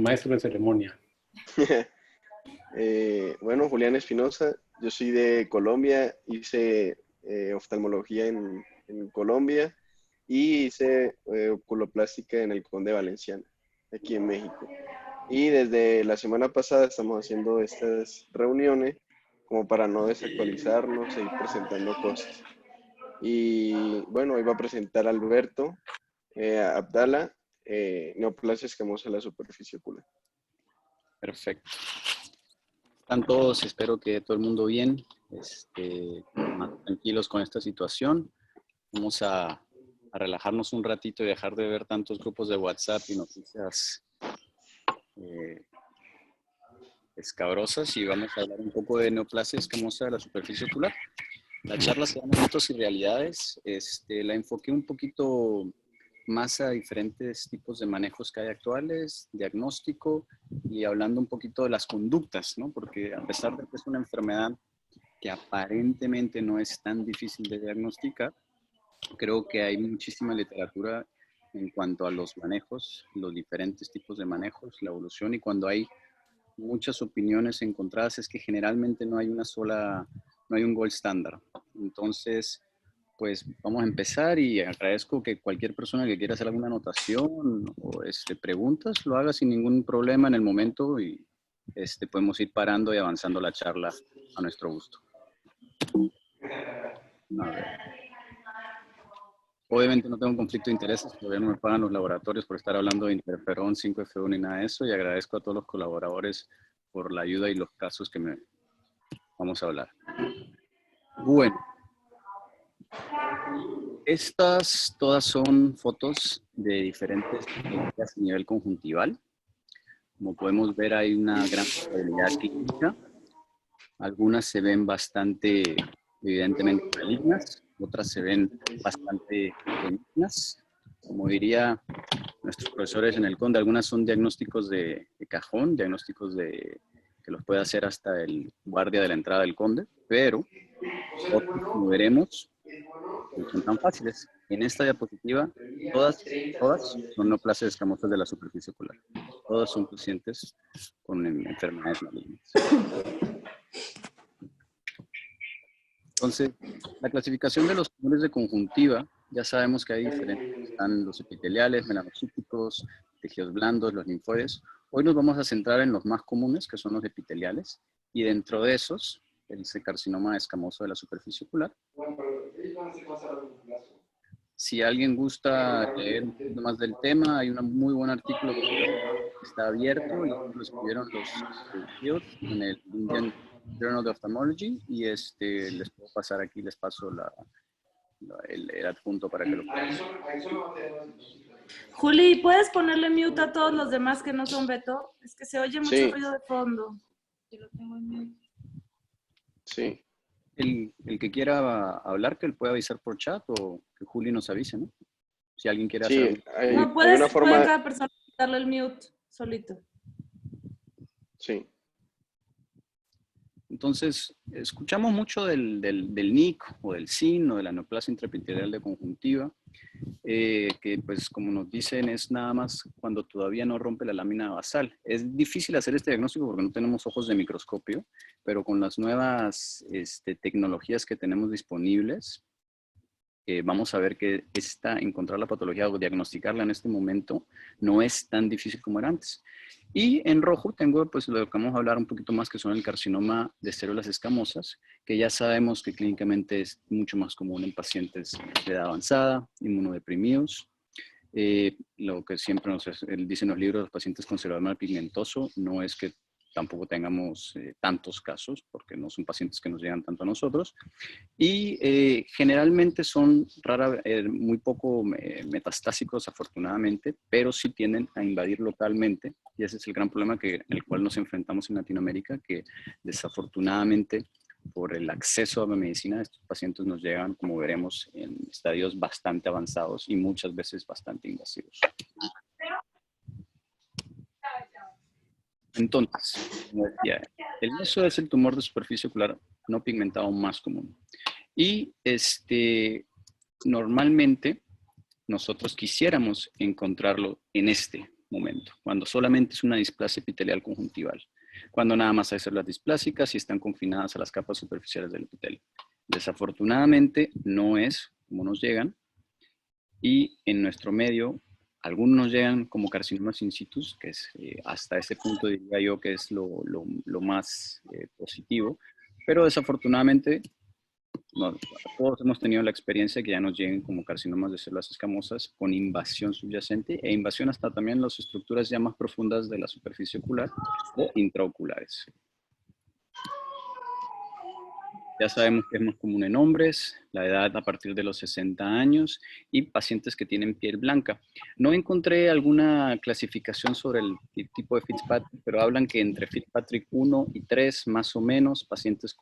maestro de ceremonia. Bueno, Julián Espinosa, yo soy de Colombia, hice oftalmología en Colombia y hice oculoplástica en el Conde Valenciano, aquí en México. Y desde la semana pasada estamos haciendo estas reuniones como para no desactualizarnos, seguir presentando cosas. Y bueno, hoy va a presentar Alberto Abdala, neoplasia escamosa de la superficie ocular. Perfecto. Están todos, espero que todo el mundo bien, más tranquilos con esta situación. Vamos a relajarnos un ratito y dejar de ver tantos grupos de WhatsApp y noticias escabrosas, y vamos a hablar un poco de neoplasia escamosa de la superficie ocular. La charla se llama Mitos y Realidades. La enfoqué un poquito más a diferentes tipos de manejos que hay actuales, diagnóstico, y hablando un poquito de las conductas, ¿no? Porque a pesar de que es una enfermedad que aparentemente no es tan difícil de diagnosticar, creo que hay muchísima literatura en cuanto a los manejos, los diferentes tipos de manejos, la evolución, y cuando hay muchas opiniones encontradas es que generalmente no hay no hay un gold estándar. Entonces, pues vamos a empezar, y agradezco que cualquier persona que quiera hacer alguna anotación o preguntas lo haga sin ningún problema en el momento, y podemos ir parando y avanzando la charla a nuestro gusto. A ver. Obviamente no tengo un conflicto de intereses, todavía no me pagan los laboratorios por estar hablando de interferón, 5FU ni nada de eso, y agradezco a todos los colaboradores por la ayuda y los casos que vamos a hablar. Bueno. Estas todas son fotos de diferentes patologías a nivel conjuntival. Como podemos ver, hay una gran variabilidad clínica. Algunas se ven bastante, evidentemente, malignas, otras se ven bastante benignas. Como diría nuestros profesores en el CONDE, algunas son diagnósticos de cajón, diagnósticos que los puede hacer hasta el guardia de la entrada del CONDE, pero otros, como veremos, no son tan fáciles. En esta diapositiva, todas son neoplasias escamosas de la superficie ocular. Todos son pacientes con enfermedades malignas. Entonces, la clasificación de los tumores de conjuntiva, ya sabemos que hay diferentes. Están los epiteliales, melanocíticos, tejidos blandos, los linfoides. Hoy nos vamos a centrar en los más comunes, que son los epiteliales, y dentro de esos, el carcinoma escamoso de la superficie ocular. Si alguien gusta leer un poquito más del tema, hay un muy buen artículo que está abierto y lo escribieron los Fields en el Indian Journal of Ophthalmology, y les puedo pasar aquí, les paso el adjunto para que lo puedan. Juli, ¿puedes ponerle mute a todos los demás que no son Beto? Es que se oye mucho ruido de fondo. Yo lo tengo en mute. Sí. El que quiera hablar, que él pueda avisar por chat, o que Juli nos avise, ¿no? Si alguien quiere hacer... No, puede cada persona darle el mute solito. Sí. Entonces, escuchamos mucho del NIC o del SIN o de la neoplasia intraepitelial de conjuntiva, que pues como nos dicen es nada más cuando todavía no rompe la lámina basal. Es difícil hacer este diagnóstico porque no tenemos ojos de microscopio, pero con las nuevas tecnologías que tenemos disponibles, vamos a ver que encontrar la patología o diagnosticarla en este momento no es tan difícil como era antes. Y en rojo tengo pues lo que vamos a hablar un poquito más, que son el carcinoma de células escamosas, que ya sabemos que clínicamente es mucho más común en pacientes de edad avanzada, inmunodeprimidos. Lo que siempre nos dicen los libros, los pacientes con cerebral pigmentoso, no es que tampoco tengamos tantos casos, porque no son pacientes que nos llegan tanto a nosotros. Y generalmente son muy poco metastásicos, afortunadamente, pero sí tienden a invadir localmente. Y ese es el gran problema el cual nos enfrentamos en Latinoamérica, que desafortunadamente por el acceso a la medicina, estos pacientes nos llegan, como veremos, en estadios bastante avanzados y muchas veces bastante invasivos. Entonces, como decía, el meso es el tumor de superficie ocular no pigmentado más común. Y normalmente nosotros quisiéramos encontrarlo en momento, cuando solamente es una displasia epitelial conjuntival, cuando nada más hay células displásicas y están confinadas a las capas superficiales del epitelio. Desafortunadamente no es como nos llegan, y en nuestro medio algunos nos llegan como carcinomas in situ, que es hasta ese punto diría yo que es lo más positivo, pero desafortunadamente todos hemos tenido la experiencia que ya nos lleguen como carcinomas de células escamosas con invasión subyacente e invasión hasta también las estructuras ya más profundas de la superficie ocular o intraoculares. Ya sabemos que es más común en hombres, la edad a partir de los 60 años y pacientes que tienen piel blanca. No encontré alguna clasificación sobre el tipo de Fitzpatrick, pero hablan que entre Fitzpatrick 1 y 3, más o menos, pacientes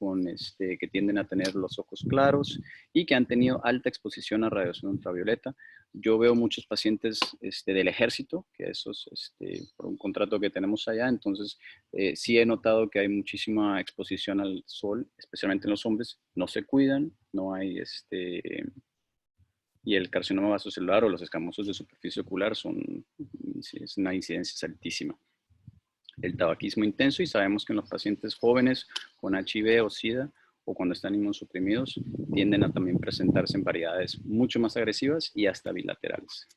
que tienden a tener los ojos claros y que han tenido alta exposición a radiación ultravioleta. Yo veo muchos pacientes del ejército, que eso es por un contrato que tenemos allá, entonces sí he notado que hay muchísima exposición al sol, especialmente en los hombres, no se cuidan, no hay y el carcinoma vasocelular o los escamosos de superficie ocular es una incidencia altísima. El tabaquismo intenso, y sabemos que en los pacientes jóvenes con HIV o SIDA o cuando están inmunosuprimidos tienden a también presentarse en variedades mucho más agresivas y hasta bilaterales.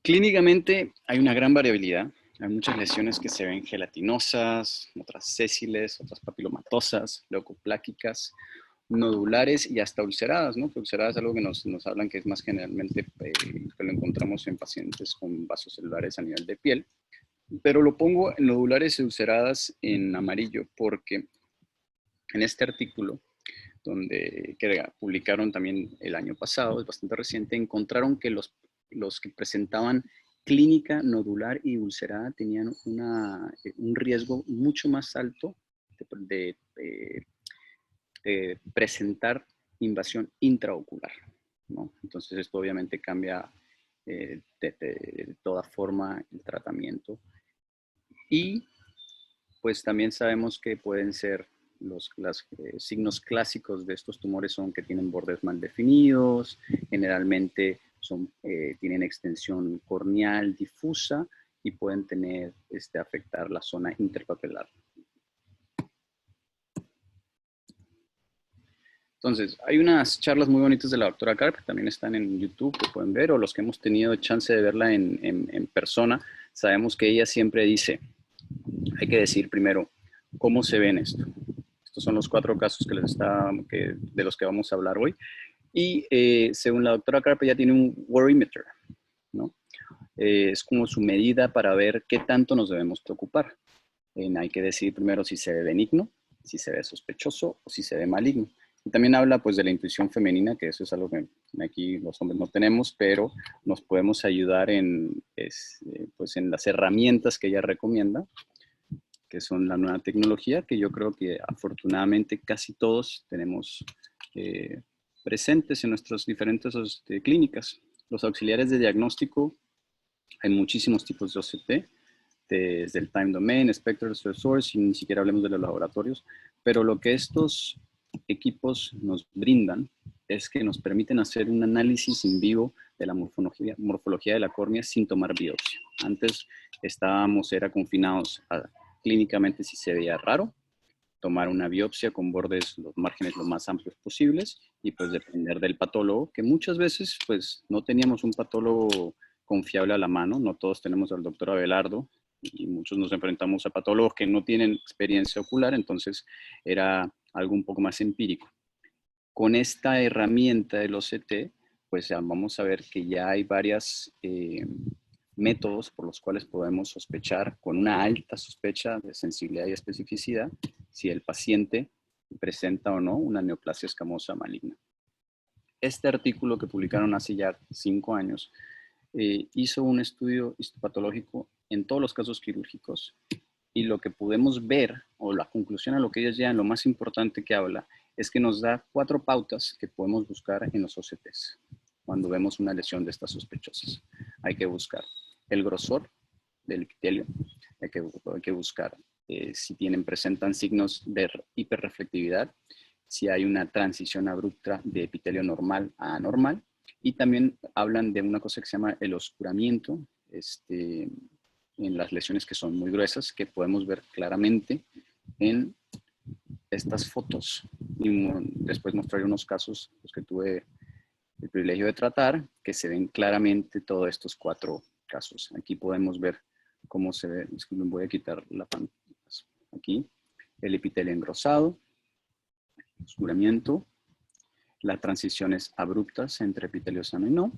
Clínicamente hay una gran variabilidad. Hay muchas lesiones que se ven gelatinosas, otras sésiles, otras papilomatosas, leucopláquicas, nodulares y hasta ulceradas, ¿no? Que ulceradas es algo que nos hablan que es más generalmente que lo encontramos en pacientes con vasos celulares a nivel de piel. Pero lo pongo en nodulares y ulceradas en amarillo porque en este artículo, que publicaron también el año pasado, es bastante reciente, encontraron que los que presentaban clínica nodular y ulcerada tenían un riesgo mucho más alto de presentar invasión intraocular, ¿no? Entonces esto obviamente cambia de toda forma el tratamiento. Y pues también sabemos que pueden ser los signos clásicos de estos tumores son que tienen bordes mal definidos, generalmente tienen extensión corneal difusa y pueden afectar la zona interpapilar. Entonces, hay unas charlas muy bonitas de la doctora Karp, que también están en YouTube, que pueden ver, o los que hemos tenido chance de verla en persona, sabemos que ella siempre dice, hay que decir primero, ¿cómo se ven esto? Estos son los 4 casos de los que vamos a hablar hoy. Y según la doctora Karp, ella tiene un worrymeter, ¿no? Es como su medida para ver qué tanto nos debemos preocupar. Hay que decir primero si se ve benigno, si se ve sospechoso o si se ve maligno. Y también habla pues de la intuición femenina, que eso es algo que aquí los hombres no tenemos, pero nos podemos ayudar pues en las herramientas que ella recomienda, que son la nueva tecnología, que yo creo que afortunadamente casi todos tenemos presentes en nuestras diferentes clínicas. Los auxiliares de diagnóstico, hay muchísimos tipos de OCT, desde el time domain, spectral source, y ni siquiera hablemos de los laboratorios, pero lo que estos equipos nos brindan es que nos permiten hacer un análisis en vivo de la morfología de la córnea sin tomar biopsia. Antes era confinados a clínicamente si se veía raro, tomar una biopsia con bordes, los márgenes lo más amplios posibles y pues depender del patólogo, que muchas veces pues no teníamos un patólogo confiable a la mano, no todos tenemos al doctor Abelardo y muchos nos enfrentamos a patólogos que no tienen experiencia ocular, entonces era algo un poco más empírico. Con esta herramienta del OCT, pues vamos a ver que ya hay varios métodos por los cuales podemos sospechar con una alta sospecha de sensibilidad y especificidad si el paciente presenta o no una neoplasia escamosa maligna. Este artículo que publicaron hace ya 5 años hizo un estudio histopatológico en todos los casos quirúrgicos y lo que podemos ver, o la conclusión a lo que ellos llegan, lo más importante que habla, es que nos da 4 pautas que podemos buscar en los OCTs cuando vemos una lesión de estas sospechosas. Hay que buscar el grosor del epitelio, hay que buscar si presentan signos de hiperreflectividad, si hay una transición abrupta de epitelio normal a anormal, Y también hablan de una cosa que se llama el oscuramiento, en las lesiones que son muy gruesas, que podemos ver claramente en estas fotos. Y después mostraré unos casos los que tuve el privilegio de tratar, que se ven claramente todos estos 4 casos. Aquí podemos ver cómo se ve. Disculpen, voy a quitar la pantalla. Aquí, el epitelio engrosado, oscuramiento, las transiciones abruptas entre epitelio sano y no.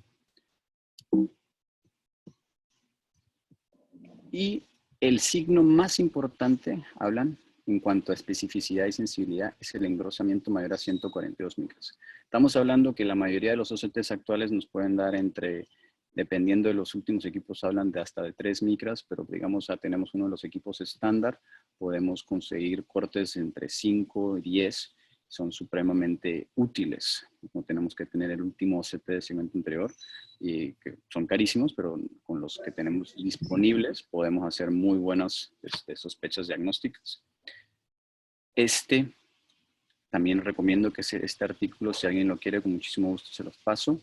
Y el signo más importante, hablan en cuanto a especificidad y sensibilidad, es el engrosamiento mayor a 142 micras. Estamos hablando que la mayoría de los OCTs actuales nos pueden dar entre, dependiendo de los últimos equipos, hablan de hasta de 3 micras, pero digamos, tenemos uno de los equipos estándar, podemos conseguir cortes entre 5 y 10, son supremamente útiles. No tenemos que tener el último OCT de segmento interior, y que son carísimos, pero con los que tenemos disponibles podemos hacer muy buenas sospechas diagnósticas. También recomiendo que este artículo, si alguien lo quiere, con muchísimo gusto se los paso.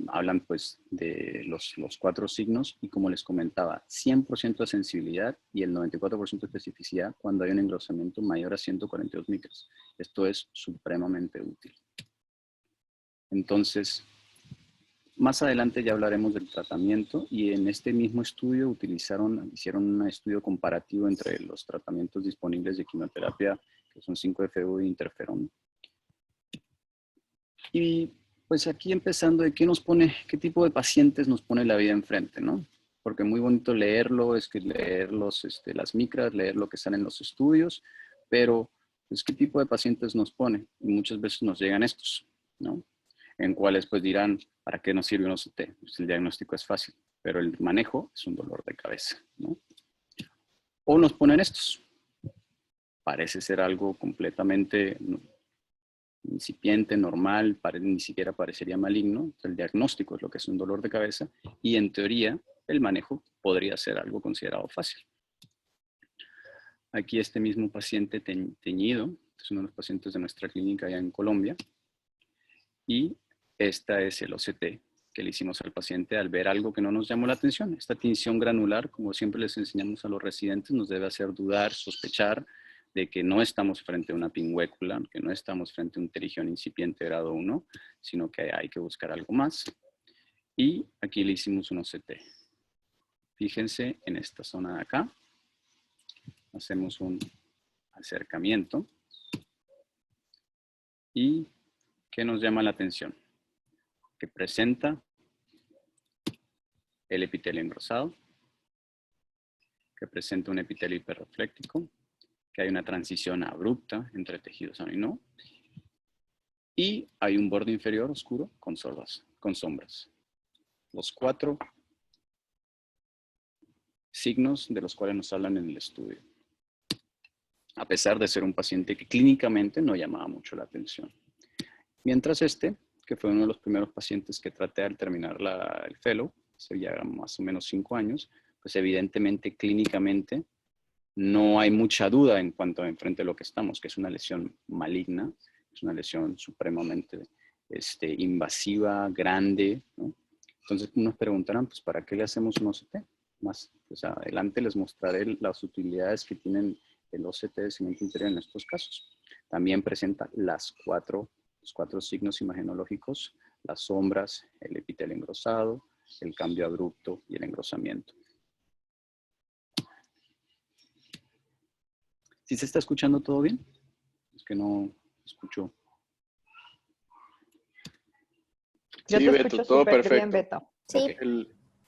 Hablan pues de los 4 signos y, como les comentaba, 100% de sensibilidad y el 94% de especificidad cuando hay un engrosamiento mayor a 142 micras. Esto es supremamente útil. Entonces, más adelante ya hablaremos del tratamiento, y en este mismo estudio hicieron un estudio comparativo entre los tratamientos disponibles de quimioterapia, que son 5-FU e interferón. Y pues aquí empezando de qué tipo de pacientes nos pone la vida enfrente, ¿no? Porque muy bonito leerlo, es que leer las micras, leer lo que sale en los estudios, pero pues qué tipo de pacientes nos pone. Y muchas veces nos llegan estos, ¿no? En cuales pues dirán, ¿para qué nos sirve un OCT? Pues el diagnóstico es fácil, pero el manejo es un dolor de cabeza, ¿no? O nos ponen estos. Parece ser algo completamente incipiente, normal, ni siquiera parecería maligno. El diagnóstico es lo que es un dolor de cabeza, y en teoría el manejo podría ser algo considerado fácil. Aquí este mismo paciente teñido, es uno de los pacientes de nuestra clínica allá en Colombia, y esta es el OCT que le hicimos al paciente al ver algo que no nos llamó la atención. Esta tinción granular, como siempre les enseñamos a los residentes, nos debe hacer dudar, sospechar de que no estamos frente a una pingüécula, que no estamos frente a un pterigión incipiente grado 1, sino que hay que buscar algo más. Y aquí le hicimos un OCT. Fíjense en esta zona de acá. Hacemos un acercamiento. ¿Y qué nos llama la atención? Que presenta el epitelio engrosado, que presenta un epitelio hiperrefléctico, que hay una transición abrupta entre tejido sano y no, y hay un borde inferior oscuro con sombras. Los 4 signos de los cuales nos hablan en el estudio, a pesar de ser un paciente que clínicamente no llamaba mucho la atención. Mientras que fue uno de los primeros pacientes que traté al terminar el fellow, hace ya más o menos 5 años, pues evidentemente clínicamente no hay mucha duda en cuanto a enfrente de lo que estamos, que es una lesión maligna, es una lesión supremamente invasiva, grande, ¿no? Entonces nos preguntarán, pues, ¿para qué le hacemos un OCT? Más pues, adelante les mostraré las utilidades que tienen el OCT de segmento interior en estos casos. También presenta los 4 signos imagenológicos, las sombras, el epitelio engrosado, el cambio abrupto y el engrosamiento. ¿Sí se está escuchando todo bien? Es que no escucho. Yo Sí, te Beto, escucho todo súper perfecto. bien, Beto. Sí.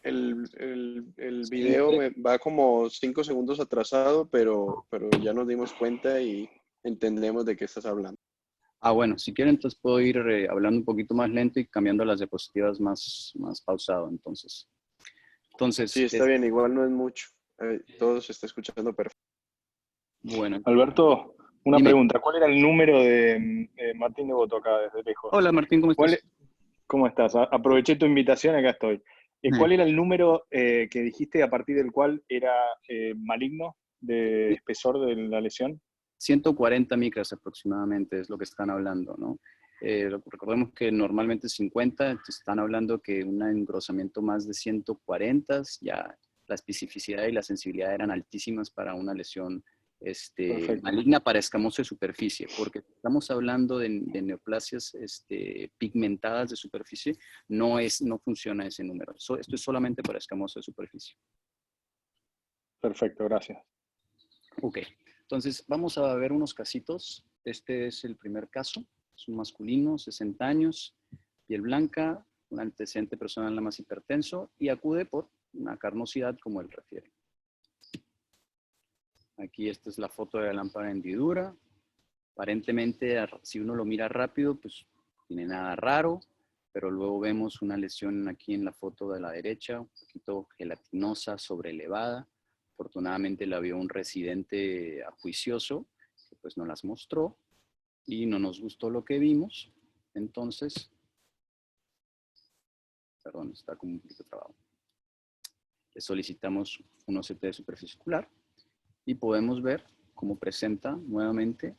El video va como 5 segundos atrasado, pero ya nos dimos cuenta y entendemos de qué estás hablando. Bueno, si quieren, entonces puedo ir hablando un poquito más lento y cambiando las diapositivas más pausado, entonces. Sí, está bien, igual no es mucho. Todo se está escuchando perfecto. Bueno. Alberto, una Dime. pregunta. ¿Cuál era el número de Martín de Boto acá desde lejos? Hola Martín, ¿cómo estás? ¿Cómo estás? Aproveché tu invitación, acá estoy. ¿Cuál era el número que dijiste a partir del cual era maligno de espesor de la lesión? 140 micras aproximadamente es lo que están hablando, ¿no? Recordemos que normalmente 50, están hablando que un engrosamiento más de 140, ya la especificidad y la sensibilidad eran altísimas para una lesión maligna para escamoso de superficie, porque estamos hablando de neoplasias pigmentadas de superficie, no funciona ese número. Esto es solamente para escamoso de superficie. Perfecto, gracias. Ok, entonces vamos a ver unos casitos. Este es el primer caso. Es un masculino, 60 años, piel blanca, un antecedente personal nada más hipertenso y acude por una carnosidad como él refiere. Aquí esta es la foto de la lámpara de hendidura. Aparentemente, si uno lo mira rápido, pues no tiene nada raro, pero luego vemos una lesión aquí en la foto de la derecha, un poquito gelatinosa, sobrelevada. Afortunadamente la vio un residente acuicioso, que pues nos las mostró y no nos gustó lo que vimos. Entonces, perdón, está como un poquito trabado. Le solicitamos un OCT de superficie ocular y podemos ver cómo presenta nuevamente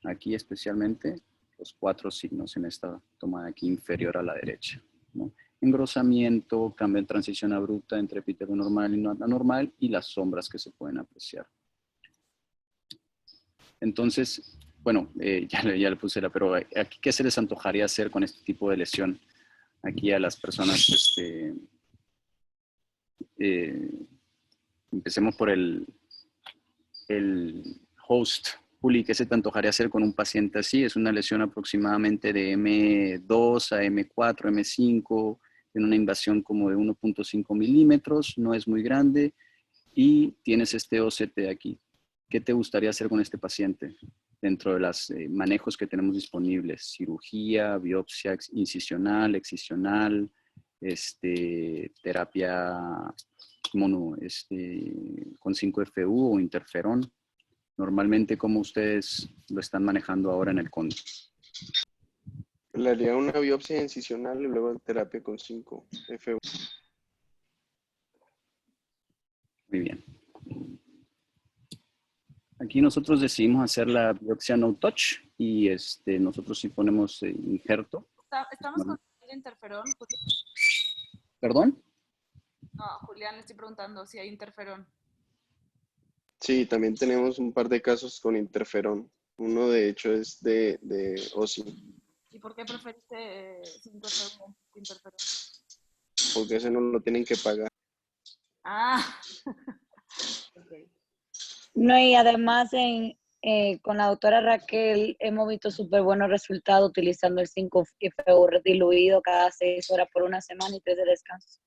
aquí especialmente los 4 signos en esta toma de aquí inferior a la derecha, ¿no? Engrosamiento, cambio en transición abrupta entre epitelio normal y no anormal y las sombras que se pueden apreciar. Entonces, bueno, ya le puse pero aquí, ¿qué se les antojaría hacer con este tipo de lesión? Aquí a las personas, empecemos por el host. Juli, ¿qué se te antojaría hacer con un paciente así? Es una lesión aproximadamente de M2 a M4, M5, en una invasión como de 1.5 milímetros, no es muy grande, y tienes este OCT aquí. ¿Qué te gustaría hacer con este paciente? Dentro de los manejos que tenemos disponibles, cirugía, biopsia incisional, excisional, terapia con 5FU o interferón. Normalmente, ¿cómo ustedes lo están manejando ahora en el CONDE? Le haría una biopsia incisional y luego terapia con 5FU. Muy bien. Aquí nosotros decidimos hacer la biopsia no touch y nosotros sí ponemos injerto. Estamos con el interferón. ¿Perdón? No, Julián, le estoy preguntando si hay interferón. Sí, también tenemos un par de casos con interferón. Uno de hecho es de OSI. ¿Y por qué preferiste 5FU interferón? Porque ese no lo tienen que pagar. Ah, okay. No, y además con la doctora Raquel hemos visto súper buenos resultados utilizando el 5FU diluido cada 6 horas por una semana y 3 de descanso.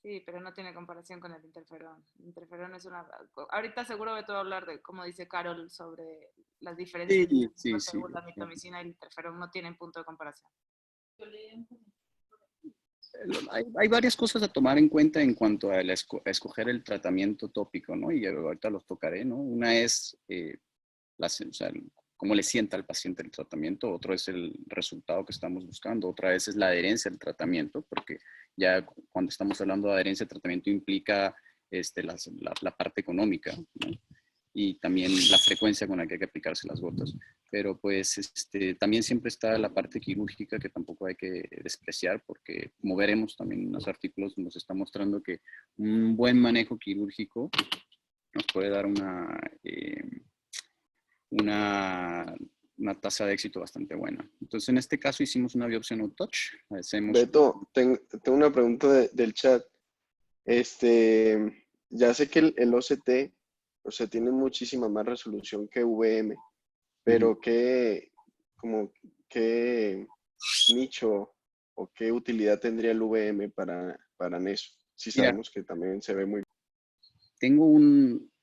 Sí, pero no tiene comparación con el interferón. El interferón es una... Ahorita seguro que te voy a hablar de, como dice Carol, sobre las diferencias entre la mitomicina y el interferón. No tienen punto de comparación. Hay varias cosas a tomar en cuenta en cuanto a escoger el tratamiento tópico, ¿no? Y ahorita los tocaré, ¿no? Una es cómo le sienta al paciente el tratamiento, otro es el resultado que estamos buscando, otra vez es la adherencia al tratamiento, porque ya cuando estamos hablando de adherencia al tratamiento implica la parte económica, ¿no? Y también la frecuencia con la que hay que aplicarse las gotas. Pero pues también siempre está la parte quirúrgica que tampoco hay que despreciar, porque como veremos también en los artículos nos está mostrando que un buen manejo quirúrgico nos puede dar una tasa de éxito bastante buena. Entonces, en este caso hicimos una biopsia no touch. Beto, tengo una pregunta del chat. Ya sé que el OCT, o sea, tiene muchísima más resolución que VM, pero ¿qué nicho o qué utilidad tendría el VM para eso? Si sabemos que también se ve muy...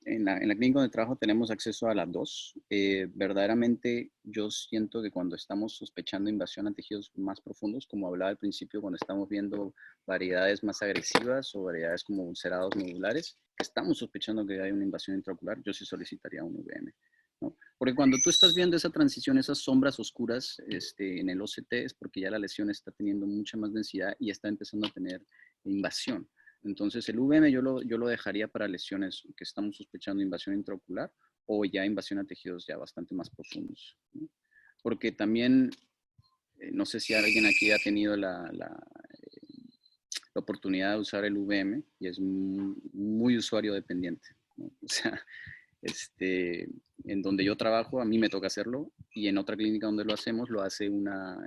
En la clínica donde trabajo tenemos acceso a las dos. Verdaderamente yo siento que cuando estamos sospechando invasión a tejidos más profundos, como hablaba al principio, cuando estamos viendo variedades más agresivas o variedades como ulcerados nodulares, estamos sospechando que hay una invasión intraocular, yo sí solicitaría un VM, ¿no? Porque cuando tú estás viendo esa transición, esas sombras oscuras en el OCT, es porque ya la lesión está teniendo mucha más densidad y está empezando a tener invasión. Entonces, el VM yo lo dejaría para lesiones que estamos sospechando invasión intraocular o ya invasión a tejidos ya bastante más profundos, ¿no? porque también, no sé si alguien aquí ha tenido la oportunidad de usar el VM y es muy usuario dependiente, ¿no? O sea, en donde yo trabajo, a mí me toca hacerlo, y en otra clínica donde lo hacemos, lo hace una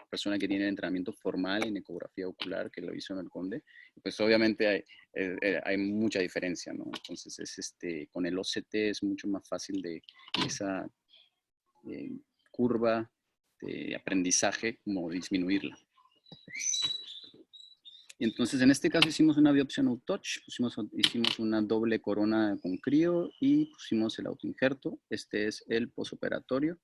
persona que tiene entrenamiento formal en ecografía ocular, que lo hizo en el Conde. Pues obviamente hay mucha diferencia, ¿no? Entonces, con el OCT es mucho más fácil de esa curva de aprendizaje, como disminuirla. Y entonces, en este caso hicimos una biopsia no touch, hicimos una doble corona con crío y pusimos el autoinjerto. Este es el posoperatorio,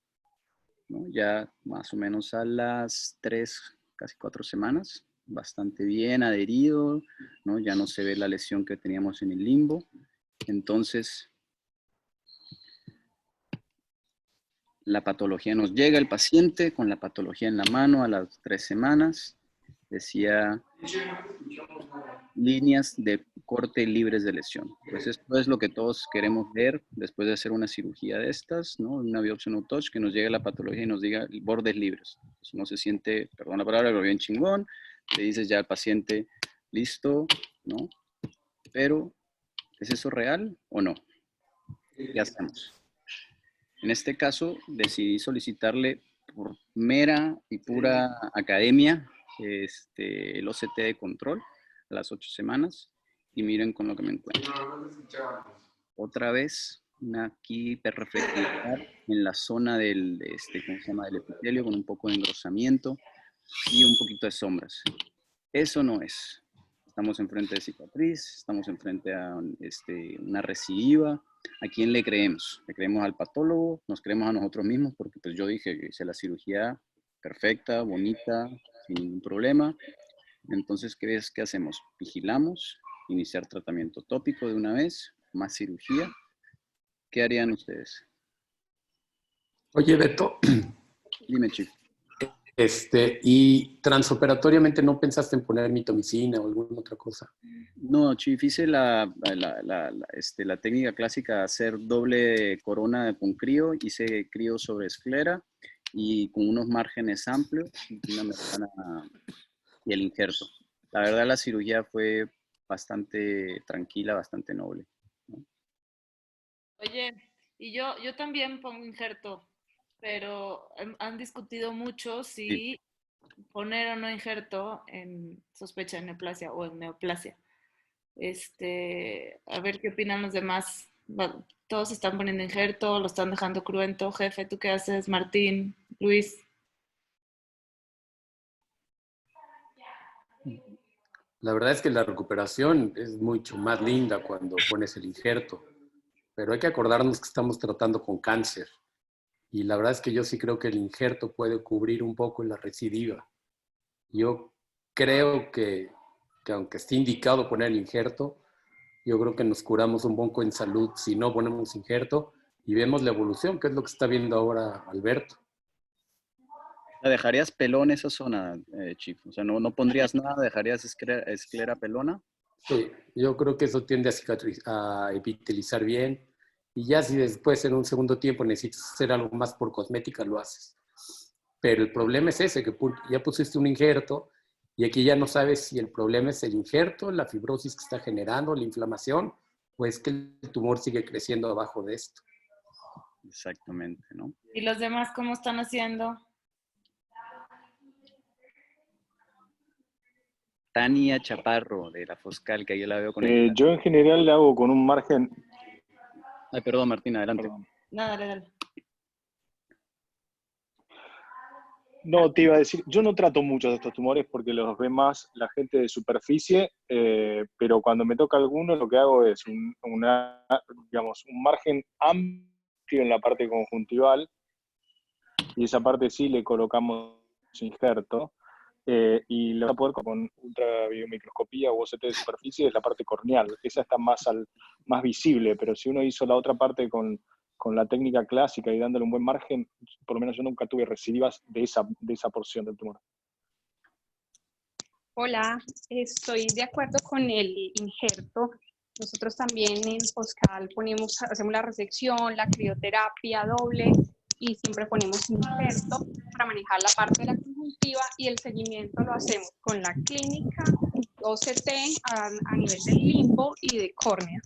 ¿no? Ya más o menos a las 3, casi 4 semanas, bastante bien adherido, ¿no? Ya no se ve la lesión que teníamos en el limbo. Entonces, la patología nos llega, el paciente con la patología en la mano a las 3 semanas. Decía líneas de corte libres de lesión. Pues esto es lo que todos queremos ver después de hacer una cirugía de estas, ¿no? Una biopsia no touch, que nos llegue la patología y nos diga bordes libres. Si no se siente, perdón la palabra, pero bien chingón, le dices ya al paciente, listo, ¿no? Pero, ¿es eso real o no? ¿Qué hacemos? En este caso, decidí solicitarle por mera y pura academia el OCT de control a las 8 semanas, y miren con lo que me encuentro. Otra vez, una aquí hiperreflectividad en la zona del, ¿cómo se llama?, del epitelio, con un poco de engrosamiento y un poquito de sombras. Eso no es. Estamos enfrente de cicatriz, estamos enfrente a una recidiva. ¿A quién le creemos? ¿Le creemos al patólogo? ¿Nos creemos a nosotros mismos? Porque pues yo dije que hice la cirugía perfecta, bonita, sin ningún problema. Entonces, ¿qué hacemos? Vigilamos, iniciar tratamiento tópico de una vez, más cirugía. ¿Qué harían ustedes? Oye, Beto. Dime, Chief. ¿Y transoperatoriamente no pensaste en poner mitomicina o alguna otra cosa? No, Chief, hice la técnica clásica de hacer doble corona con crío. Hice crío sobre esclera y con unos márgenes amplios y una membrana y el injerto. La verdad, la cirugía fue bastante tranquila, bastante noble, ¿no? Oye, y yo también pongo injerto, pero han discutido mucho si poner o no injerto en sospecha de neoplasia o en neoplasia. A ver qué opinan los demás. Todos están poniendo injerto, lo están dejando cruento. Jefe, ¿tú qué haces? Martín, Luis. La verdad es que la recuperación es mucho más linda cuando pones el injerto, pero hay que acordarnos que estamos tratando con cáncer. Y la verdad es que yo sí creo que el injerto puede cubrir un poco la recidiva. Yo creo que aunque esté indicado poner el injerto, yo creo que nos curamos un poco en salud si no ponemos injerto y vemos la evolución, que es lo que está viendo ahora Alberto. ¿La dejarías pelón esa zona, Chief? O sea, ¿no pondrías nada? ¿Dejarías esclera pelona? Sí, yo creo que eso tiende a epitelizar bien. Y ya si después en un segundo tiempo necesitas hacer algo más por cosmética, lo haces. Pero el problema es ese, que ya pusiste un injerto y aquí ya no sabes si el problema es el injerto, la fibrosis que está generando, la inflamación, o es que el tumor sigue creciendo abajo de esto. Exactamente, ¿no? ¿Y los demás cómo están haciendo? Tania Chaparro, de la Foscal, que yo la veo con ella. Yo en general le hago con un margen... Ay, perdón, Martín, adelante. Perdón. No, dale. No, te iba a decir, yo no trato mucho de estos tumores porque los ve más la gente de superficie, pero cuando me toca alguno lo que hago es un margen amplio en la parte conjuntival y esa parte sí le colocamos injerto. Y lo que poder con ultrabiomicroscopía o OCT de superficie es la parte corneal. Esa está más visible, pero si uno hizo la otra parte con la técnica clásica y dándole un buen margen, por lo menos yo nunca tuve recidivas de esa porción del tumor. Hola, estoy de acuerdo con el injerto. Nosotros también en Foscal hacemos la resección, la crioterapia doble y siempre ponemos injerto para manejar la parte de la conjuntiva y el seguimiento lo hacemos con la clínica, OCT a nivel del limbo y de córnea.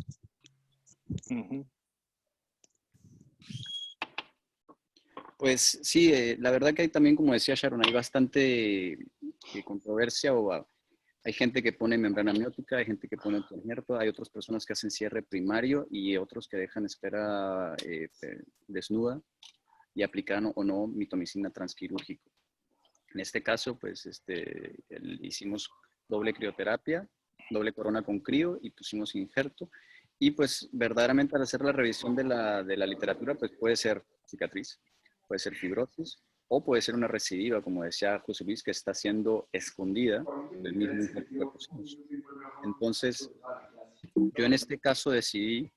Pues sí, la verdad que hay también, como decía Sharon, hay bastante controversia hay gente que pone membrana amniótica, hay gente que pone autoinjerto, hay otras personas que hacen cierre primario y otros que dejan esfera desnuda y aplican o no mitomicina transquirúrgico. En este caso, pues hicimos doble crioterapia, doble corona con crío y pusimos injerto. Y pues verdaderamente al hacer la revisión de la literatura, pues puede ser cicatriz, puede ser fibrosis o puede ser una recidiva, como decía José Luis, que está siendo escondida del mismo injerto que pusimos. Entonces, yo en este caso decidí,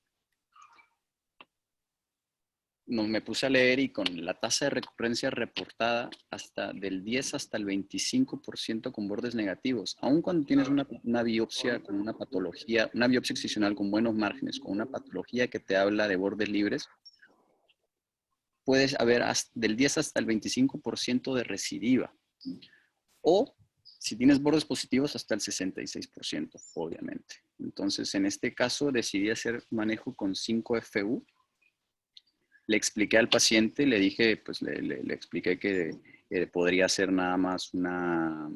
me puse a leer y con la tasa de recurrencia reportada hasta del 10 hasta el 25% con bordes negativos, aun cuando tienes una biopsia con una patología, una biopsia excisional con buenos márgenes, con una patología que te habla de bordes libres, puedes haber del 10 hasta el 25% de recidiva. O si tienes bordes positivos hasta el 66%, obviamente. Entonces, en este caso decidí hacer manejo con 5FU. Le expliqué al paciente, le dije, pues le expliqué que podría ser nada más una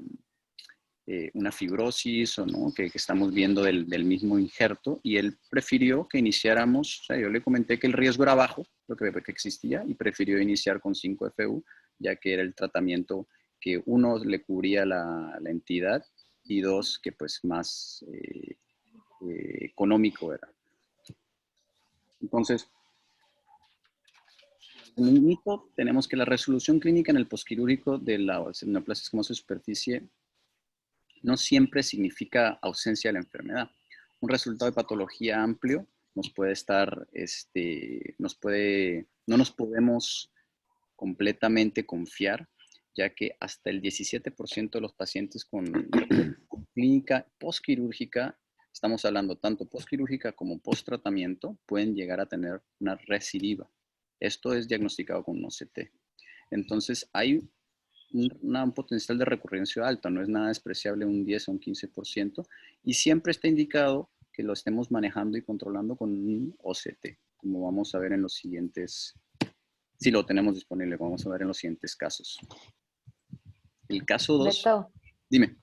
fibrosis o no, que estamos viendo del mismo injerto, y él prefirió que iniciáramos, o sea, yo le comenté que el riesgo era bajo, lo que existía, y prefirió iniciar con 5FU, ya que era el tratamiento que uno le cubría la entidad y dos, que pues más económico era. Entonces, en un mito tenemos que la resolución clínica en el posquirúrgico de la neoplasia escamosa de superficie no siempre significa ausencia de la enfermedad. Un resultado de patología amplio nos puede estar, no nos podemos completamente confiar, ya que hasta el 17% de los pacientes con clínica postquirúrgica, estamos hablando tanto postquirúrgica como post-tratamiento, pueden llegar a tener una recidiva. Esto es diagnosticado con un OCT. Entonces, hay un potencial de recurrencia alta, no es nada despreciable, un 10 o un 15%, y siempre está indicado que lo estemos manejando y controlando con un OCT, como vamos a ver en los siguientes, si lo tenemos disponible, vamos a ver en los siguientes casos. El caso 2, Beto, dime.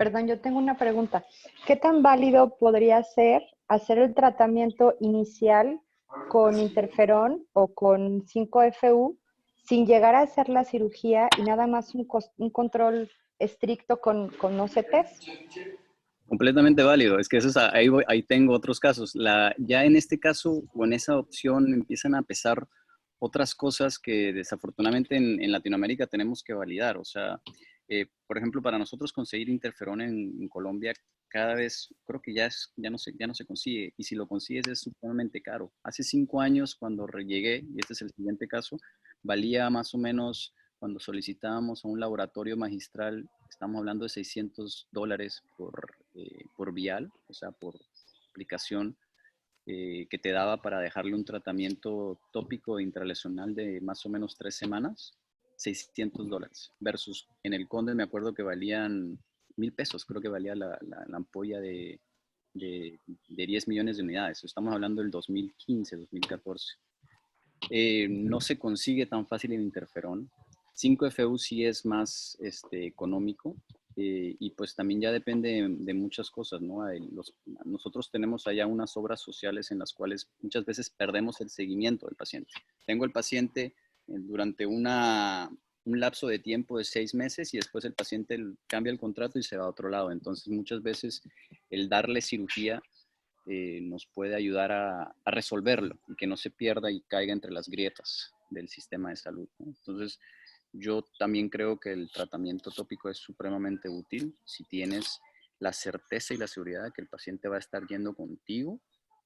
perdón, yo tengo una pregunta. ¿Qué tan válido podría ser hacer el tratamiento inicial con interferón o con 5FU sin llegar a hacer la cirugía y nada más un control estricto con OCTs? Completamente válido, es que eso es, ahí tengo otros casos. Ya en este caso o en esa opción empiezan a pesar otras cosas que desafortunadamente en Latinoamérica tenemos que validar. O sea, por ejemplo, para nosotros conseguir interferón en Colombia cada vez creo que ya no se consigue, y si lo consigues es supremamente caro. Hace 5 años cuando llegué, y este es el siguiente caso, valía más o menos, cuando solicitábamos a un laboratorio magistral, estamos hablando de $600 por vial, o sea, por aplicación, que te daba para dejarle un tratamiento tópico intralesional de más o menos 3 semanas, $600, versus en el Conde me acuerdo que valían $1,000, creo que valía la ampolla de 10 millones de unidades. Estamos hablando del 2015, 2014. No se consigue tan fácil el interferón. 5FU sí es más económico, y pues también ya depende de muchas cosas, ¿no? Nosotros tenemos allá unas obras sociales en las cuales muchas veces perdemos el seguimiento del paciente. Tengo el paciente durante un lapso de tiempo de 6 meses y después el paciente cambia el contrato y se va a otro lado. Entonces muchas veces el darle cirugía nos puede ayudar a resolverlo y que no se pierda y caiga entre las grietas del sistema de salud, ¿no? Entonces, yo también creo que el tratamiento tópico es supremamente útil si tienes la certeza y la seguridad de que el paciente va a estar yendo contigo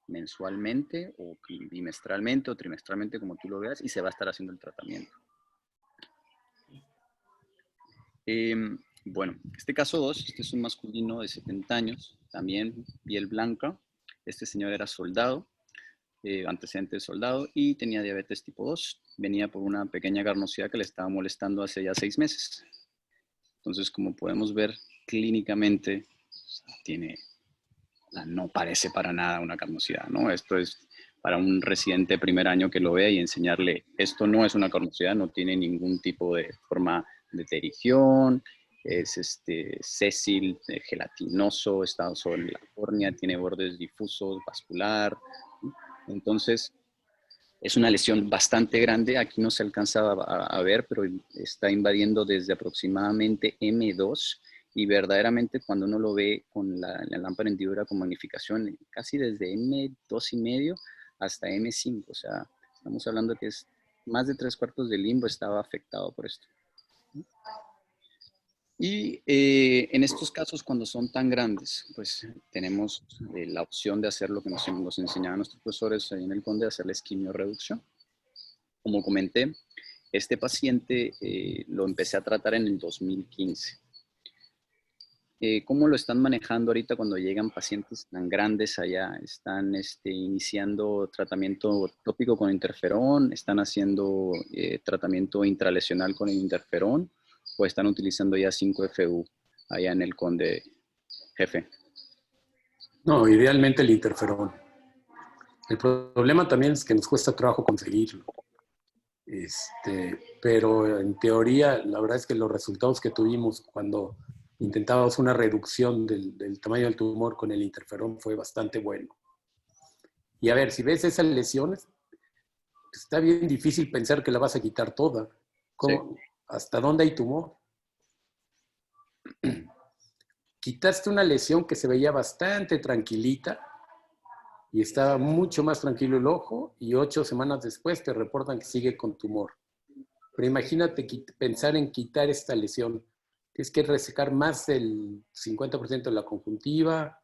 mensualmente o bimestralmente o trimestralmente, como tú lo veas, y se va a estar haciendo el tratamiento. Bueno, este caso 2, este es un masculino de 70 años, también piel blanca. Este señor era soldado, antecedente de soldado, y tenía diabetes tipo 2. Venía por una pequeña carnosidad que le estaba molestando hace ya 6 meses. Entonces, como podemos ver clínicamente, no parece para nada una carnosidad, ¿no? Esto es para un residente de primer año que lo vea y enseñarle, esto no es una carnosidad, no tiene ningún tipo de forma de terigión, es sésil, gelatinoso, está sobre la córnea, tiene bordes difusos, vascular. Entonces, es una lesión bastante grande, aquí no se alcanza a ver, pero está invadiendo desde aproximadamente M2, y verdaderamente cuando uno lo ve con la lámpara hendidura con magnificación, casi desde M2,5 hasta M5, o sea, estamos hablando que es más de 3/4 del limbo estaba afectado por esto. Y en estos casos, cuando son tan grandes, pues tenemos la opción de hacer lo que nos enseñaban nuestros profesores ahí en el Conde, hacerles quimiorreducción. Como comenté, este paciente lo empecé a tratar en el 2015. ¿Cómo lo están manejando ahorita cuando llegan pacientes tan grandes allá? ¿Están iniciando tratamiento tópico con interferón? ¿Están haciendo tratamiento intralesional con el interferón? ¿O están utilizando ya 5FU allá en el Conde, jefe? No, idealmente el interferón. El problema también es que nos cuesta trabajo conseguirlo. Pero en teoría, la verdad es que los resultados que tuvimos cuando intentábamos una reducción del tamaño del tumor con el interferón fue bastante bueno. Y a ver, si ves esas lesiones, está bien difícil pensar que la vas a quitar toda. ¿Cómo? Sí. ¿Hasta dónde hay tumor? Quitaste una lesión que se veía bastante tranquilita y estaba mucho más tranquilo el ojo, y 8 semanas después te reportan que sigue con tumor. Pero imagínate pensar en quitar esta lesión. Tienes que resecar más del 50% de la conjuntiva.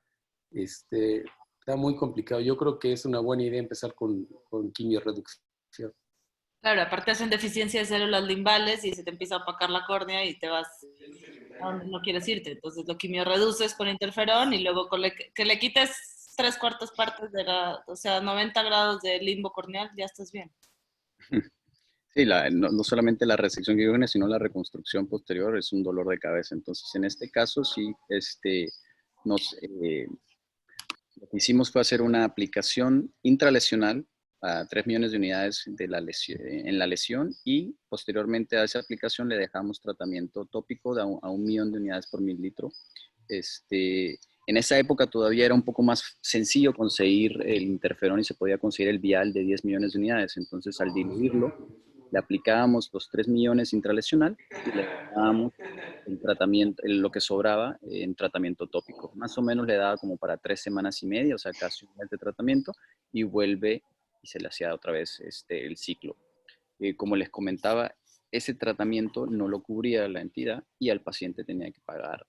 Está muy complicado. Yo creo que es una buena idea empezar con quimiorreducción. Claro, aparte hacen deficiencia de células limbales y se te empieza a opacar la córnea y te vas a donde no quieres irte. Entonces lo quimiorreduces con interferón y luego que le quites 3/4 partes de o sea, 90 grados de limbo corneal, ya estás bien. Sí, no solamente la resección quirúrgica, sino la reconstrucción posterior es un dolor de cabeza. Entonces, en este caso, sí, lo que hicimos fue hacer una aplicación intralesional a 3 millones de unidades en la lesión, y posteriormente a esa aplicación le dejamos tratamiento tópico a 1 millón de unidades por mililitro. En esa época todavía era un poco más sencillo conseguir el interferón y se podía conseguir el vial de 10 millones de unidades. Entonces, al diluirlo, le aplicábamos los 3 millones intralesional y le dábamos el tratamiento, lo que sobraba en tratamiento tópico. Más o menos le daba como para 3 semanas y media, o sea, casi un mes de tratamiento, y vuelve y se le hacía otra vez el ciclo. Como les comentaba, ese tratamiento no lo cubría la entidad y al paciente tenía que pagar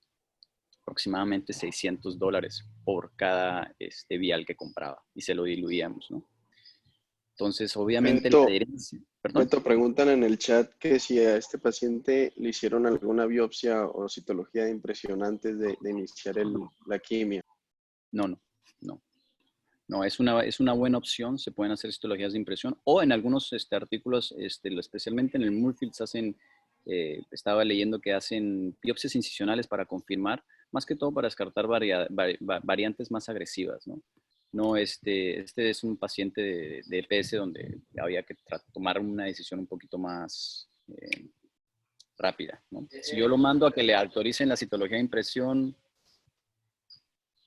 aproximadamente $600 por cada vial que compraba, y se lo diluíamos, ¿no? Entonces, obviamente, la adherencia... Beto, preguntan en el chat que si a este paciente le hicieron alguna biopsia o citología de impresión antes de iniciar la quimio. No, es una buena opción. Se pueden hacer citologías de impresión, o en algunos artículos, especialmente en el Moorfields, estaba leyendo que hacen biopsias incisionales para confirmar, más que todo para descartar variantes más agresivas, ¿no? No, este es un paciente de EPS donde había que tomar una decisión un poquito más rápida, ¿no? Si yo lo mando a que le autoricen la citología de impresión,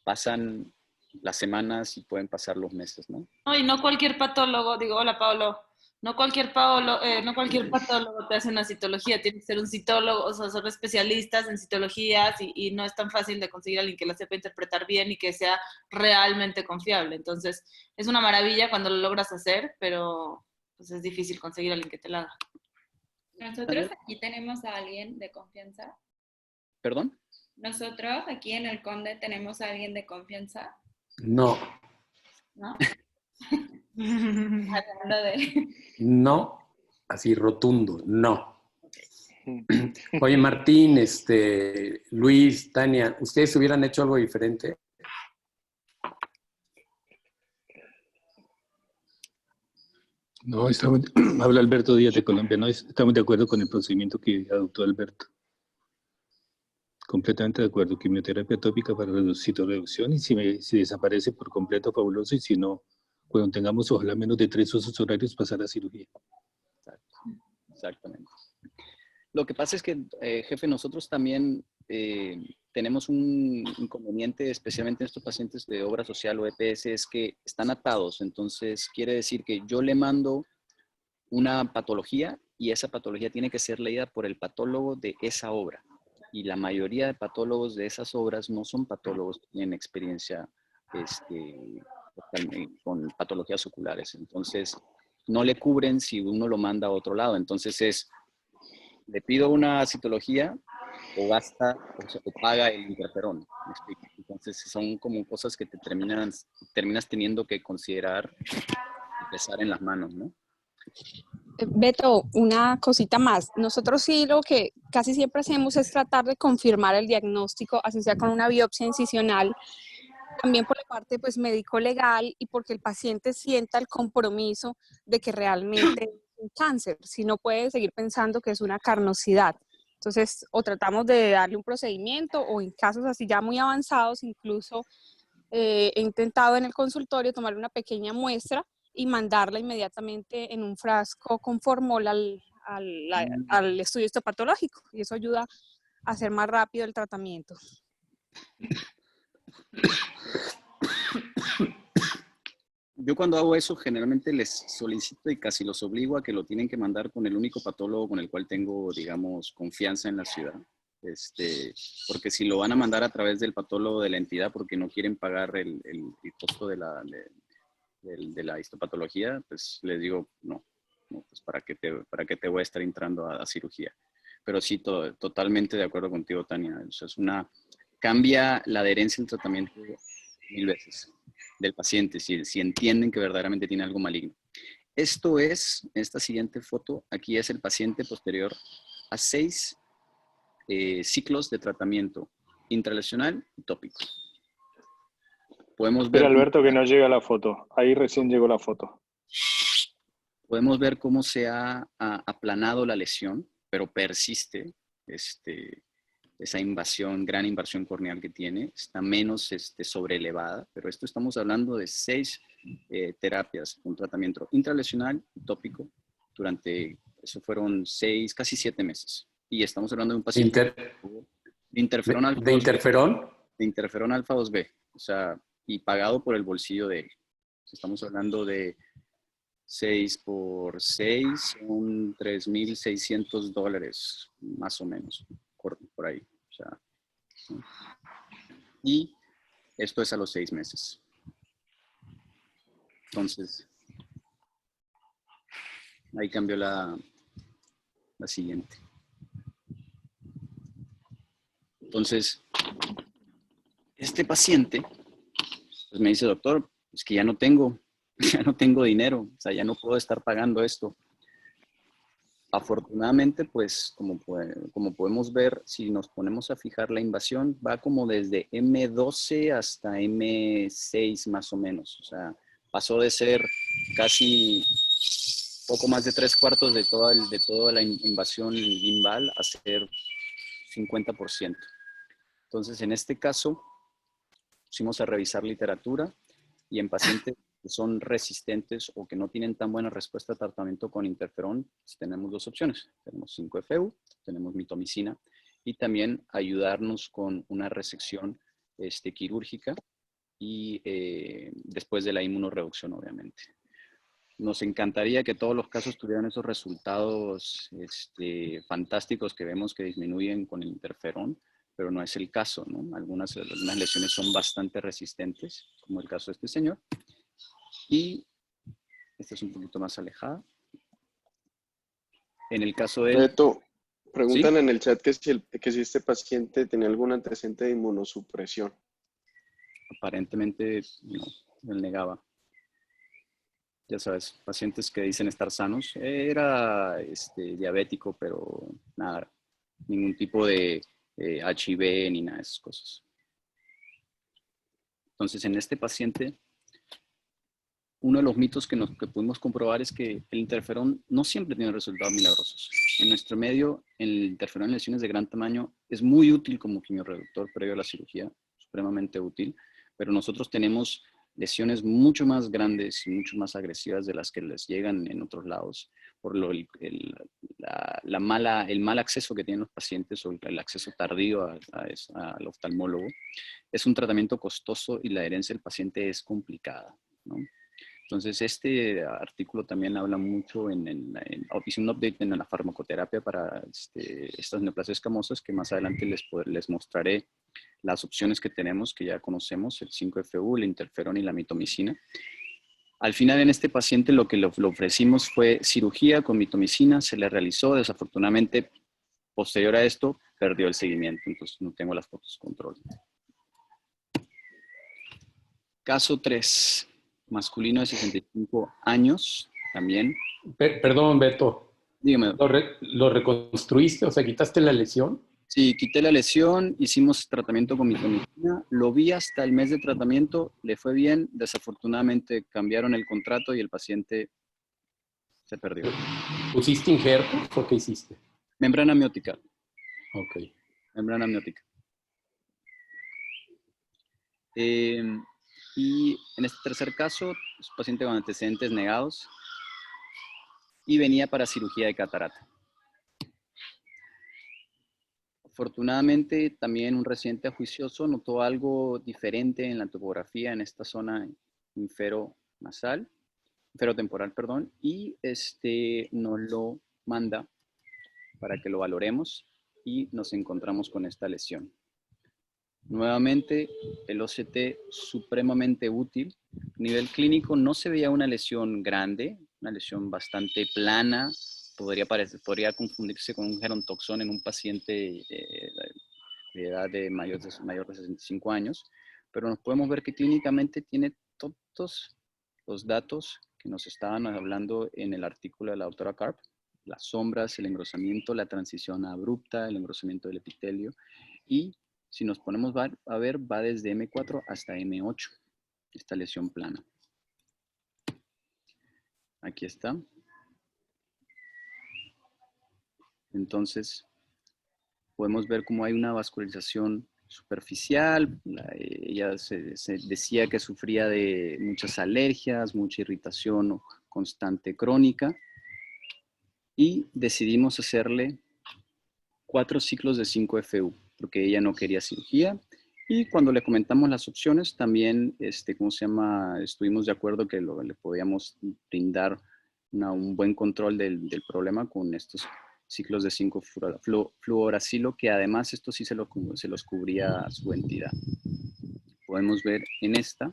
pasan las semanas y pueden pasar los meses, ¿no? No, y no cualquier patólogo, hola Pablo, no cualquier patólogo te hace una citología, tiene que ser un citólogo, o sea, son especialistas en citologías y no es tan fácil de conseguir a alguien que la sepa interpretar bien y que sea realmente confiable. Entonces, es una maravilla cuando lo logras hacer, pero pues, es difícil conseguir a alguien que te la haga. Nosotros aquí tenemos a alguien de confianza. ¿Perdón? Nosotros aquí en el Conde tenemos a alguien de confianza. No. ¿No? Hablando de... No, así rotundo, no. Oye, Martín, Luis, Tania, ¿ustedes hubieran hecho algo diferente? No, estamos, habla Alberto Díaz de Colombia, no estamos de acuerdo con el procedimiento que adoptó Alberto. Completamente de acuerdo, quimioterapia tópica para citoreducción y si desaparece por completo, fabuloso, y si no, cuando tengamos ojalá menos de 3 usos horarios, pasar a cirugía. Exacto. Exactamente. Lo que pasa es que, jefe, nosotros también tenemos un inconveniente, especialmente en estos pacientes de obra social o EPS, es que están atados. Entonces, quiere decir que yo le mando una patología y esa patología tiene que ser leída por el patólogo de esa obra. Y la mayoría de patólogos de esas obras no son patólogos que tienen experiencia con patologías oculares. Entonces, no le cubren si uno lo manda a otro lado. Entonces le pido una citología o gasta o paga el interferón. ¿Me explico? Entonces son como cosas que terminas teniendo que considerar y pesar en las manos, ¿no? Beto, una cosita más. Nosotros sí lo que casi siempre hacemos es tratar de confirmar el diagnóstico, así sea con una biopsia incisional, también por la parte pues médico-legal y porque el paciente sienta el compromiso de que realmente es un cáncer, si no puede seguir pensando que es una carnosidad. Entonces, o tratamos de darle un procedimiento o en casos así ya muy avanzados, incluso he intentado en el consultorio tomarle una pequeña muestra y mandarla inmediatamente en un frasco con formol al estudio histopatológico, y eso ayuda a hacer más rápido el tratamiento. Yo cuando hago eso generalmente les solicito y casi los obligo a que lo tienen que mandar con el único patólogo con el cual tengo, digamos, confianza en la ciudad. Porque si lo van a mandar a través del patólogo de la entidad porque no quieren pagar el costo de la histopatología, pues les digo, no pues ¿para qué te voy a estar entrando a cirugía? Pero sí, totalmente de acuerdo contigo, Tania. O sea, cambia la adherencia al tratamiento 1000 veces del paciente, si entienden que verdaderamente tiene algo maligno. Esta siguiente foto, aquí es el paciente posterior a 6 ciclos de tratamiento intralesional y tópico. Podemos ver... Espera, Alberto, que no llega la foto. Ahí recién llegó la foto. Podemos ver cómo se ha aplanado la lesión, pero persiste esa gran invasión corneal que tiene. Está menos sobrelevada, pero esto estamos hablando de 6 terapias con tratamiento intralesional y tópico eso fueron 6, casi 7 meses. Y estamos hablando de un paciente de interferón alfa 2B. ¿De interferón? De interferón alfa 2B, o sea, y pagado por el bolsillo de él. Estamos hablando de 6 por 6, son $3,600, más o menos, por ahí. O sea, ¿sí? Y esto es a los 6 meses. Entonces, ahí cambió la siguiente. Entonces, este paciente pues me dice, doctor, es que ya no tengo dinero, o sea, ya no puedo estar pagando esto. Afortunadamente, pues, como podemos ver, si nos ponemos a fijar la invasión, va como desde M12 hasta M6 más o menos. O sea, pasó de ser casi poco más de 3/4 de toda la invasión limbal a ser 50%. Entonces, en este caso, pusimos a revisar literatura y en pacientes que son resistentes o que no tienen tan buena respuesta a tratamiento con interferón, pues tenemos 2 opciones. Tenemos 5-FU, tenemos mitomicina y también ayudarnos con una resección quirúrgica y después de la inmunoreducción, obviamente. Nos encantaría que todos los casos tuvieran esos resultados fantásticos que vemos que disminuyen con el interferón, pero no es el caso, ¿no? Algunas lesiones son bastante resistentes, como el caso de este señor. Y esta es un poquito más alejada. En el caso de... Beto, preguntan ¿sí? en el chat que si este paciente tenía algún antecedente de inmunosupresión. Aparentemente no, él negaba. Ya sabes, pacientes que dicen estar sanos. Era diabético, pero nada, ningún tipo de HIV ni nada de esas cosas. Entonces, en este paciente, uno de los mitos que pudimos comprobar es que el interferón no siempre tiene resultados milagrosos. En nuestro medio, el interferón en lesiones de gran tamaño es muy útil como quimiorreductor previo a la cirugía, supremamente útil, pero nosotros tenemos lesiones mucho más grandes y mucho más agresivas de las que les llegan en otros lados, por el mal acceso que tienen los pacientes o el acceso tardío al oftalmólogo. Es un tratamiento costoso y la adherencia del paciente es complicada, ¿no? Entonces, este artículo también habla mucho hice un update en la farmacoterapia para estas neoplasias escamosas, que más adelante les mostraré las opciones que tenemos, que ya conocemos, el 5-FU, el interferón y la mitomicina. Al final, en este paciente lo que le ofrecimos fue cirugía con mitomicina, se le realizó, desafortunadamente, posterior a esto, perdió el seguimiento, entonces no tengo las fotos de control. Caso 3. Masculino de 65 años, también. Perdón, Beto. Dígame. ¿Lo reconstruiste? O sea, ¿quitaste la lesión? Sí, quité la lesión, hicimos tratamiento con mitomicina, lo vi hasta el mes de tratamiento, le fue bien, desafortunadamente cambiaron el contrato y el paciente se perdió. ¿Pusiste injertos o qué hiciste? Membrana amniótica. Ok. Membrana amniótica. Y en este tercer caso, es un paciente con antecedentes negados y venía para cirugía de catarata. Afortunadamente, también un residente juicioso notó algo diferente en la topografía en esta zona inferotemporal, perdón, y nos lo manda para que lo valoremos y nos encontramos con esta lesión. Nuevamente, el OCT supremamente útil. A nivel clínico no se veía una lesión grande, una lesión bastante plana. Podría confundirse con un gerontoxón en un paciente de edad mayor de 65 años, pero nos podemos ver que clínicamente tiene todos los datos que nos estaban hablando en el artículo de la doctora Karp: las sombras, el engrosamiento, la transición abrupta, el engrosamiento del epitelio, y si nos ponemos a ver, va desde M4 hasta M8, esta lesión plana. Aquí está. Entonces, podemos ver cómo hay una vascularización superficial. Ella se decía que sufría de muchas alergias, mucha irritación constante crónica. Y decidimos hacerle 4 ciclos de 5-FU, porque ella no quería cirugía. Y cuando le comentamos las opciones, también, estuvimos de acuerdo que le podíamos brindar un buen control del problema con estos ciclos de 5-fluoracilo, que además esto sí se los cubría su entidad. Podemos ver en este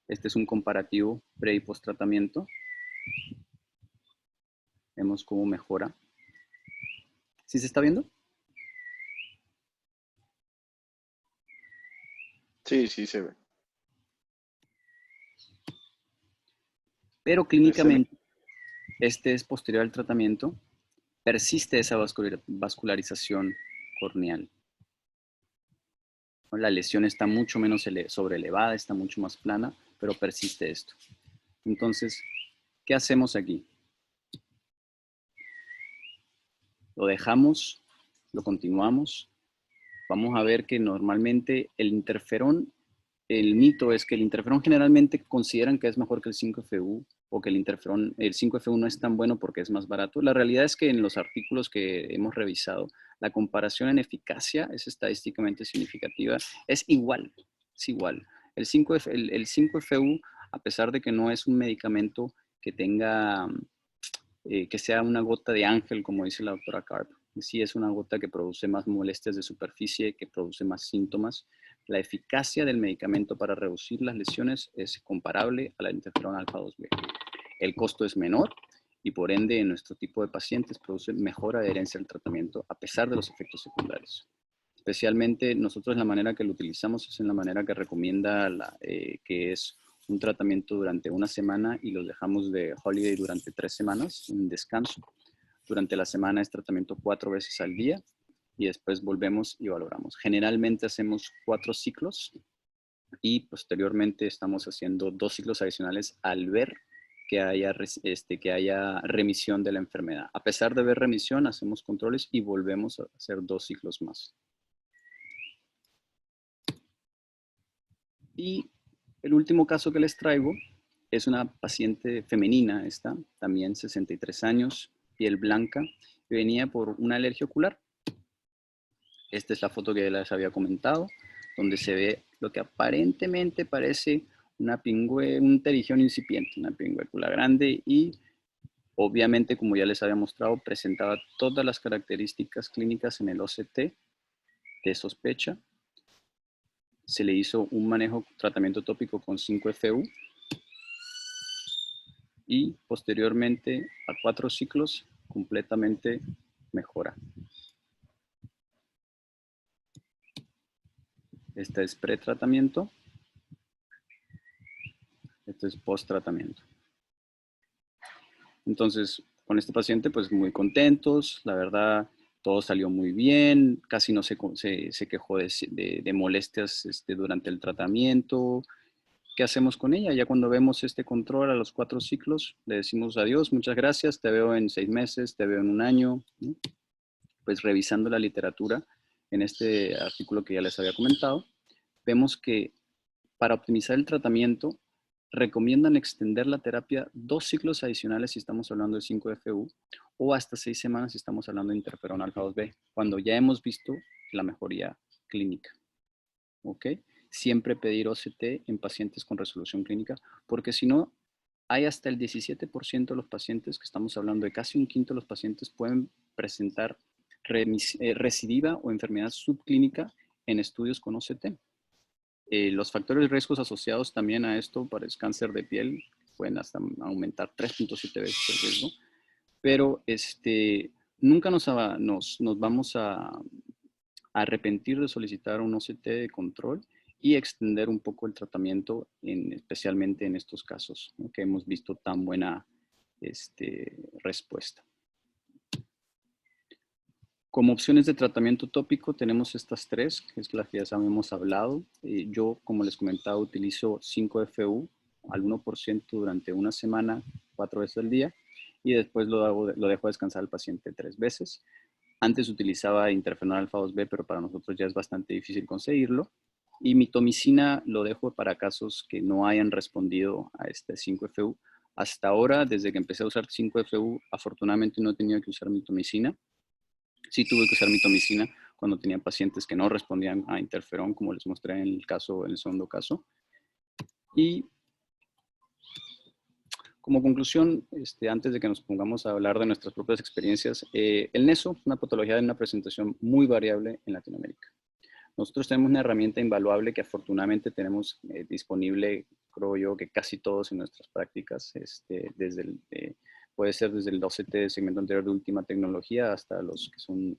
es un comparativo pre y post tratamiento. Vemos cómo mejora. ¿Sí se está viendo? Sí, sí se ve. Pero clínicamente, este es posterior al tratamiento, persiste esa vascularización corneal. La lesión está mucho menos sobrelevada, está mucho más plana, pero persiste esto. Entonces, ¿qué hacemos aquí? Lo dejamos, lo continuamos. Vamos a ver que normalmente el interferón, el mito es que el interferón generalmente consideran que es mejor que el 5-FU, o que el 5-FU no es tan bueno porque es más barato. La realidad es que en los artículos que hemos revisado, la comparación en eficacia es estadísticamente significativa, es igual, es igual. El 5-FU, a pesar de que no es un medicamento que tenga, que sea una gota de ángel, como dice la doctora Karp, sí es una gota que produce más molestias de superficie, que produce más síntomas. La eficacia del medicamento para reducir las lesiones es comparable a la interferón alfa 2B. El costo es menor y por ende en nuestro tipo de pacientes produce mejor adherencia al tratamiento a pesar de los efectos secundarios. Especialmente nosotros la manera que lo utilizamos es en la manera que recomienda que es un tratamiento durante una semana y los dejamos de holiday durante 3 semanas en descanso. Durante la semana es tratamiento 4 veces al día y después volvemos y valoramos. Generalmente hacemos 4 ciclos y posteriormente estamos haciendo 2 ciclos adicionales al ver que haya remisión de la enfermedad. A pesar de ver remisión, hacemos controles y volvemos a hacer 2 ciclos más. Y el último caso que les traigo es una paciente femenina, también 63 años, piel blanca, que venía por una alergia ocular. Esta es la foto que les había comentado, donde se ve lo que aparentemente parece un pterigión incipiente, una pingüécula grande, y obviamente, como ya les había mostrado, presentaba todas las características clínicas en el OCT de sospecha. Se le hizo un tratamiento tópico con 5-FU y posteriormente a 4 ciclos completamente mejora. Este es pretratamiento. Esto es post-tratamiento. Entonces, con este paciente, pues muy contentos. La verdad, todo salió muy bien. Casi no se quejó de molestias durante el tratamiento. ¿Qué hacemos con ella? Ya cuando vemos este control a los 4 ciclos, le decimos adiós, muchas gracias, te veo en 6 meses, te veo en 1 año, ¿no? Pues revisando la literatura, en este artículo que ya les había comentado, vemos que para optimizar el tratamiento, recomiendan extender la terapia 2 ciclos adicionales si estamos hablando de 5-FU, o hasta 6 semanas si estamos hablando de interferón alfa 2B, cuando ya hemos visto la mejoría clínica. ¿Ok? Siempre pedir OCT en pacientes con resolución clínica, porque si no, hay hasta el 17% de los pacientes, que estamos hablando de casi un quinto de los pacientes, pueden presentar recidiva o enfermedad subclínica en estudios con OCT. Los factores de riesgos asociados también a esto para el cáncer de piel pueden hasta aumentar 3.7 veces el riesgo, pero nunca nos vamos a arrepentir de solicitar un OCT de control y extender un poco el tratamiento, especialmente en estos casos, ¿no?, que hemos visto tan buena respuesta. Como opciones de tratamiento tópico tenemos estas 3, que es las que ya habíamos hablado. Yo, como les comentaba, utilizo 5-FU al 1% durante 1 semana, 4 veces al día, y después lo dejo descansar al paciente 3 veces. Antes utilizaba interferón alfa 2B, pero para nosotros ya es bastante difícil conseguirlo. Y mitomicina lo dejo para casos que no hayan respondido a este 5-FU. Hasta ahora, desde que empecé a usar 5-FU, afortunadamente no he tenido que usar mitomicina. Sí tuve que usar mitomicina cuando tenía pacientes que no respondían a interferón, como les mostré en el segundo caso. Y como conclusión, antes de que nos pongamos a hablar de nuestras propias experiencias, el NESO es una patología de una presentación muy variable en Latinoamérica. Nosotros tenemos una herramienta invaluable que afortunadamente tenemos disponible, creo yo, que casi todos en nuestras prácticas, puede ser desde el OCT de segmento anterior de última tecnología hasta los que son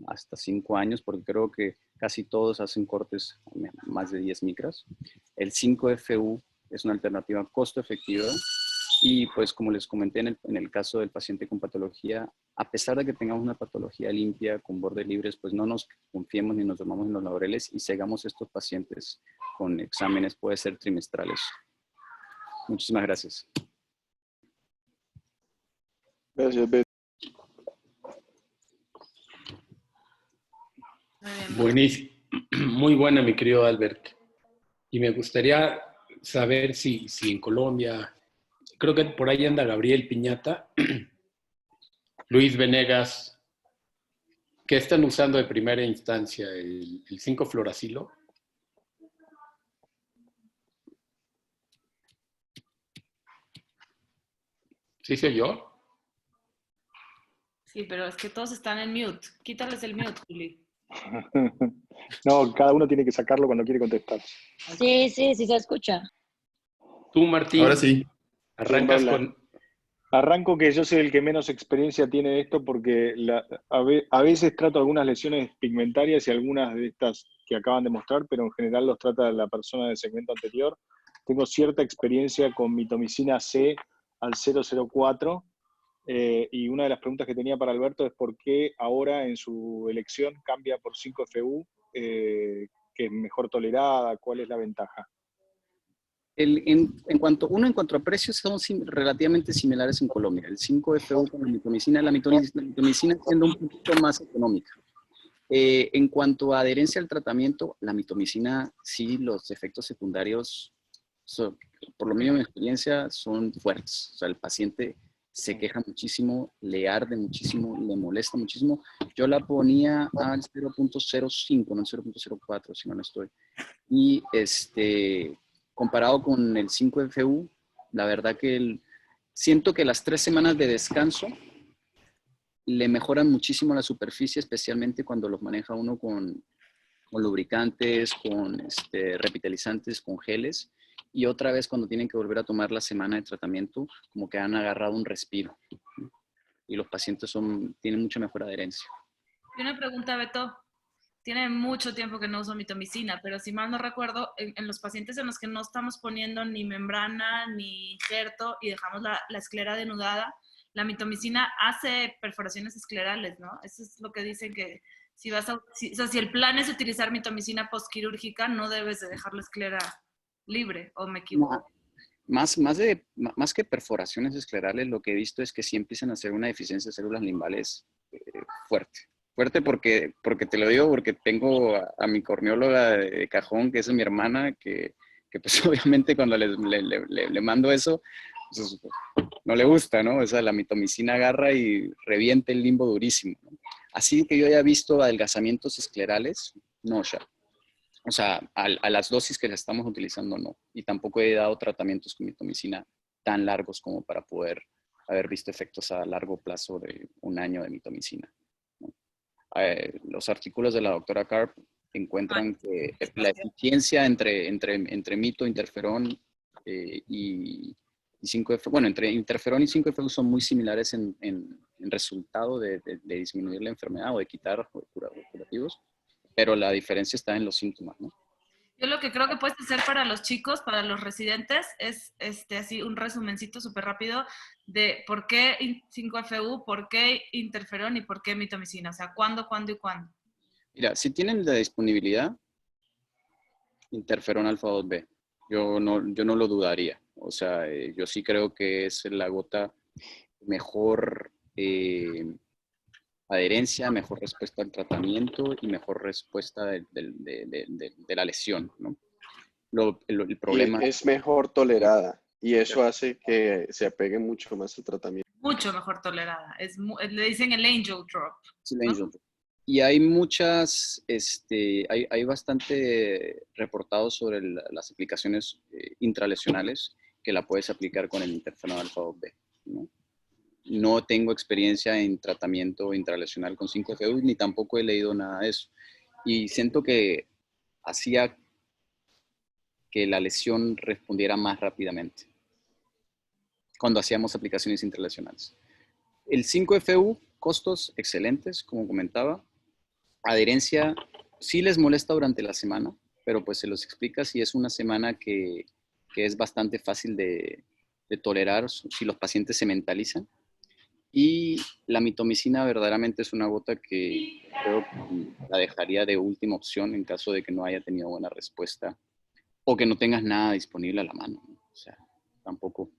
hasta 5 años, porque creo que casi todos hacen cortes más de 10 micras. El 5-FU es una alternativa costo efectiva y pues como les comenté en el caso del paciente con patología, a pesar de que tengamos una patología limpia con bordes libres, pues no nos confiemos ni nos dormamos en los laureles y sigamos estos pacientes con exámenes, puede ser trimestrales. Muchísimas gracias. Gracias, Beto. Buenísimo. Muy buena, mi querido Albert. Y me gustaría saber si en Colombia, creo que por ahí anda Gabriel Piñata, Luis Venegas, ¿qué están usando de primera instancia? ¿El 5-fluoracilo? ¿Sí se oyó? Sí, pero es que todos están en mute. Quítales el mute, Juli. No, cada uno tiene que sacarlo cuando quiere contestar. Sí, sí, sí se escucha. Tú, Martín. Ahora sí. Arrancas con... Arranco que yo soy el que menos experiencia tiene de esto porque a veces trato algunas lesiones pigmentarias y algunas de estas que acaban de mostrar, pero en general los trata la persona del segmento anterior. Tengo cierta experiencia con mitomicina C al 004 y una de las preguntas que tenía para Alberto es por qué ahora en su elección cambia por 5-FU, que es mejor tolerada? ¿Cuál es la ventaja? En cuanto a precios, son relativamente similares en Colombia. El 5-FU con la mitomicina siendo un poquito más económica. En cuanto a adherencia al tratamiento, la mitomicina, sí, los efectos secundarios, por lo menos en mi experiencia, son fuertes. O sea, el paciente se queja muchísimo, le arde muchísimo, le molesta muchísimo. Yo la ponía al 0.05, no al 0.04, si no estoy. Y comparado con el 5-FU, la verdad que siento que las 3 semanas de descanso le mejoran muchísimo la superficie, especialmente cuando los maneja uno con lubricantes, con revitalizantes, con geles. Y otra vez cuando tienen que volver a tomar la semana de tratamiento, como que han agarrado un respiro. Y los pacientes tienen mucha mejor adherencia. Y una pregunta, Beto. Tiene mucho tiempo que no uso mitomicina, pero si mal no recuerdo, en los pacientes en los que no estamos poniendo ni membrana ni injerto y dejamos la esclera denudada, la mitomicina hace perforaciones esclerales, ¿no? Eso es lo que dicen, que si el plan es utilizar mitomicina postquirúrgica, no debes de dejar la esclera libre, ¿o me equivoco? Más que perforaciones esclerales, lo que he visto es que sí empiezan a hacer una deficiencia de células limbales fuerte. Fuerte porque te lo digo, porque tengo a mi corneóloga de cajón, que es mi hermana, que pues obviamente cuando le mando eso, pues, no le gusta, ¿no? O sea, la mitomicina agarra y revienta el limbo durísimo, ¿no? Así que yo haya visto adelgazamientos esclerales, no, ya. O sea, a las dosis que le estamos utilizando, no. Y tampoco he dado tratamientos con mitomicina tan largos como para poder haber visto efectos a largo plazo de 1 año de mitomicina. Los artículos de la doctora Karp encuentran que la eficiencia entre mito, interferón y 5-FU, bueno, entre interferón y 5-FU son muy similares en resultado de disminuir la enfermedad o de quitar curativos, pero la diferencia está en los síntomas, ¿no? Yo lo que creo que puedes hacer para los chicos, para los residentes, es así un resumencito súper rápido de por qué 5-FU, por qué interferón y por qué mitomicina. O sea, cuándo y cuándo. Mira, si tienen la disponibilidad, interferón alfa 2B. Yo no lo dudaría. O sea, yo sí creo que es la gota mejor adherencia, mejor respuesta al tratamiento y mejor respuesta de la lesión, ¿no? El problema es mejor tolerada y eso hace que se apegue mucho más al tratamiento. Mucho mejor tolerada. Le dicen el angel drop. Sí, el angel drop. Y hay muchas, hay bastante reportados sobre las aplicaciones intralesionales que la puedes aplicar con el interferón alfa 2B, ¿no? No tengo experiencia en tratamiento intralesional con 5-FU, ni tampoco he leído nada de eso. Y siento que hacía que la lesión respondiera más rápidamente cuando hacíamos aplicaciones intralesionales. El 5-FU, costos excelentes, como comentaba. Adherencia, sí les molesta durante la semana, pero pues se los explica si es una semana que es bastante fácil de tolerar si los pacientes se mentalizan. Y la mitomicina verdaderamente es una gota que creo que la dejaría de última opción en caso de que no haya tenido buena respuesta o que no tengas nada disponible a la mano, ¿no? O sea, tampoco.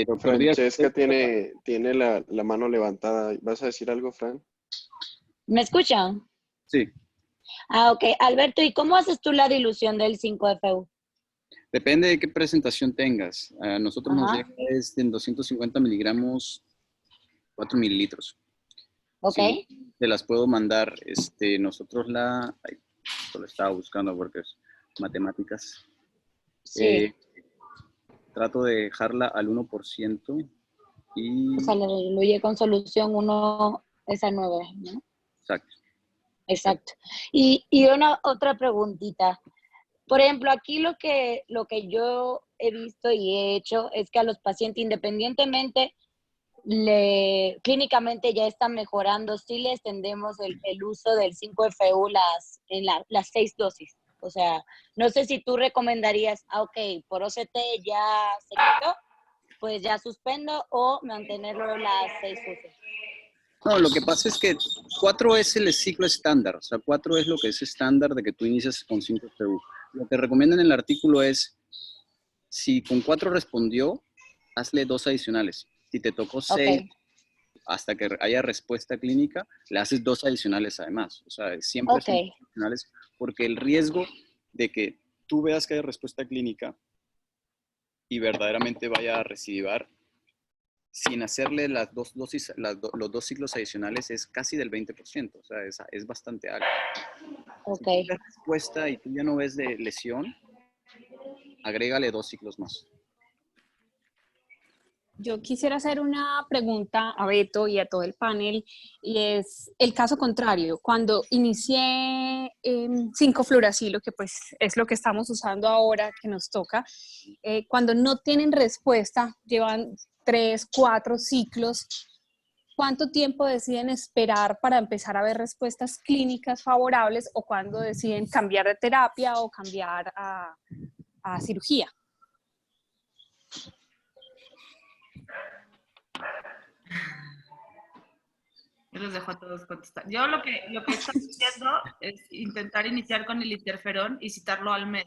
Doctor Francesca tiene la mano levantada. ¿Vas a decir algo, Fran? ¿Me escuchan? Sí. Ok. Alberto, ¿y cómo haces tú la dilución del 5-FU? Depende de qué presentación tengas. A nosotros nos llega en 250 miligramos, 4 mililitros. Ok. Si te las puedo mandar. Nosotros esto lo estaba buscando porque es matemáticas. Sí. Trato de dejarla al 1% y... O sea, le diluye con solución 1 esa 9, ¿no? Exacto. Exacto. Y otra preguntita. Por ejemplo, aquí lo que yo he visto y he hecho es que a los pacientes, independientemente, clínicamente ya están mejorando, sí le extendemos el uso del 5-FU las 6 dosis. O sea, no sé si tú recomendarías, ok, por OCT ya se quitó, pues ya suspendo o mantenerlo las 6 dosis. No, lo que pasa es que 4 es el ciclo estándar, o sea, 4 es lo que es estándar de que tú inicias con 5 FU. Lo que recomiendan en el artículo es, si con 4 respondió, hazle 2 adicionales. Si te tocó 6, Ok, hasta que haya respuesta clínica, le haces 2 adicionales además. O sea, siempre ok. son 2 adicionales, porque el riesgo de que tú veas que haya respuesta clínica y verdaderamente vaya a recidivar sin hacerle las los 2 ciclos adicionales es casi del 20%, o sea, es bastante alto. Si Ok. tú ves respuesta y tú ya no ves de lesión, agrégale 2 ciclos más. Yo quisiera hacer una pregunta a Beto y a todo el panel, y es el caso contrario. Cuando inicié 5-fluoracilo, que pues es lo que estamos usando ahora, que nos toca, cuando no tienen respuesta, llevan 3, 4 ciclos, ¿cuánto tiempo deciden esperar para empezar a ver respuestas clínicas favorables o cuándo deciden cambiar de terapia o cambiar a cirugía? Yo los dejo a todos contestar. Yo lo que estoy haciendo es intentar iniciar con el interferón y citarlo al mes.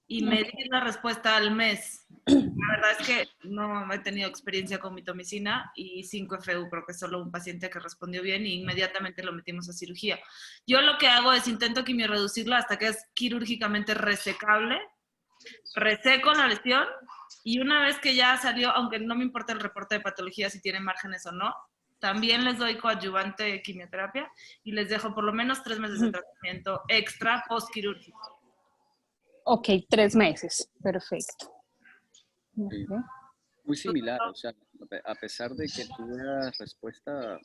Y medir la respuesta al mes. La verdad es que no he tenido experiencia con mitomicina y 5FU, creo que es solo un paciente que respondió bien y inmediatamente lo metimos a cirugía. Yo lo que hago es intento quimio-reducirla hasta que es quirúrgicamente resecable, reseco la lesión y una vez que ya salió, aunque no me importa el reporte de patología si tiene márgenes o no, también les doy coadyuvante de quimioterapia y les dejo por lo menos 3 meses de tratamiento extra postquirúrgico. Ok, 3 meses, perfecto. Sí. Muy similar, o sea, a pesar de que tú veas respuesta,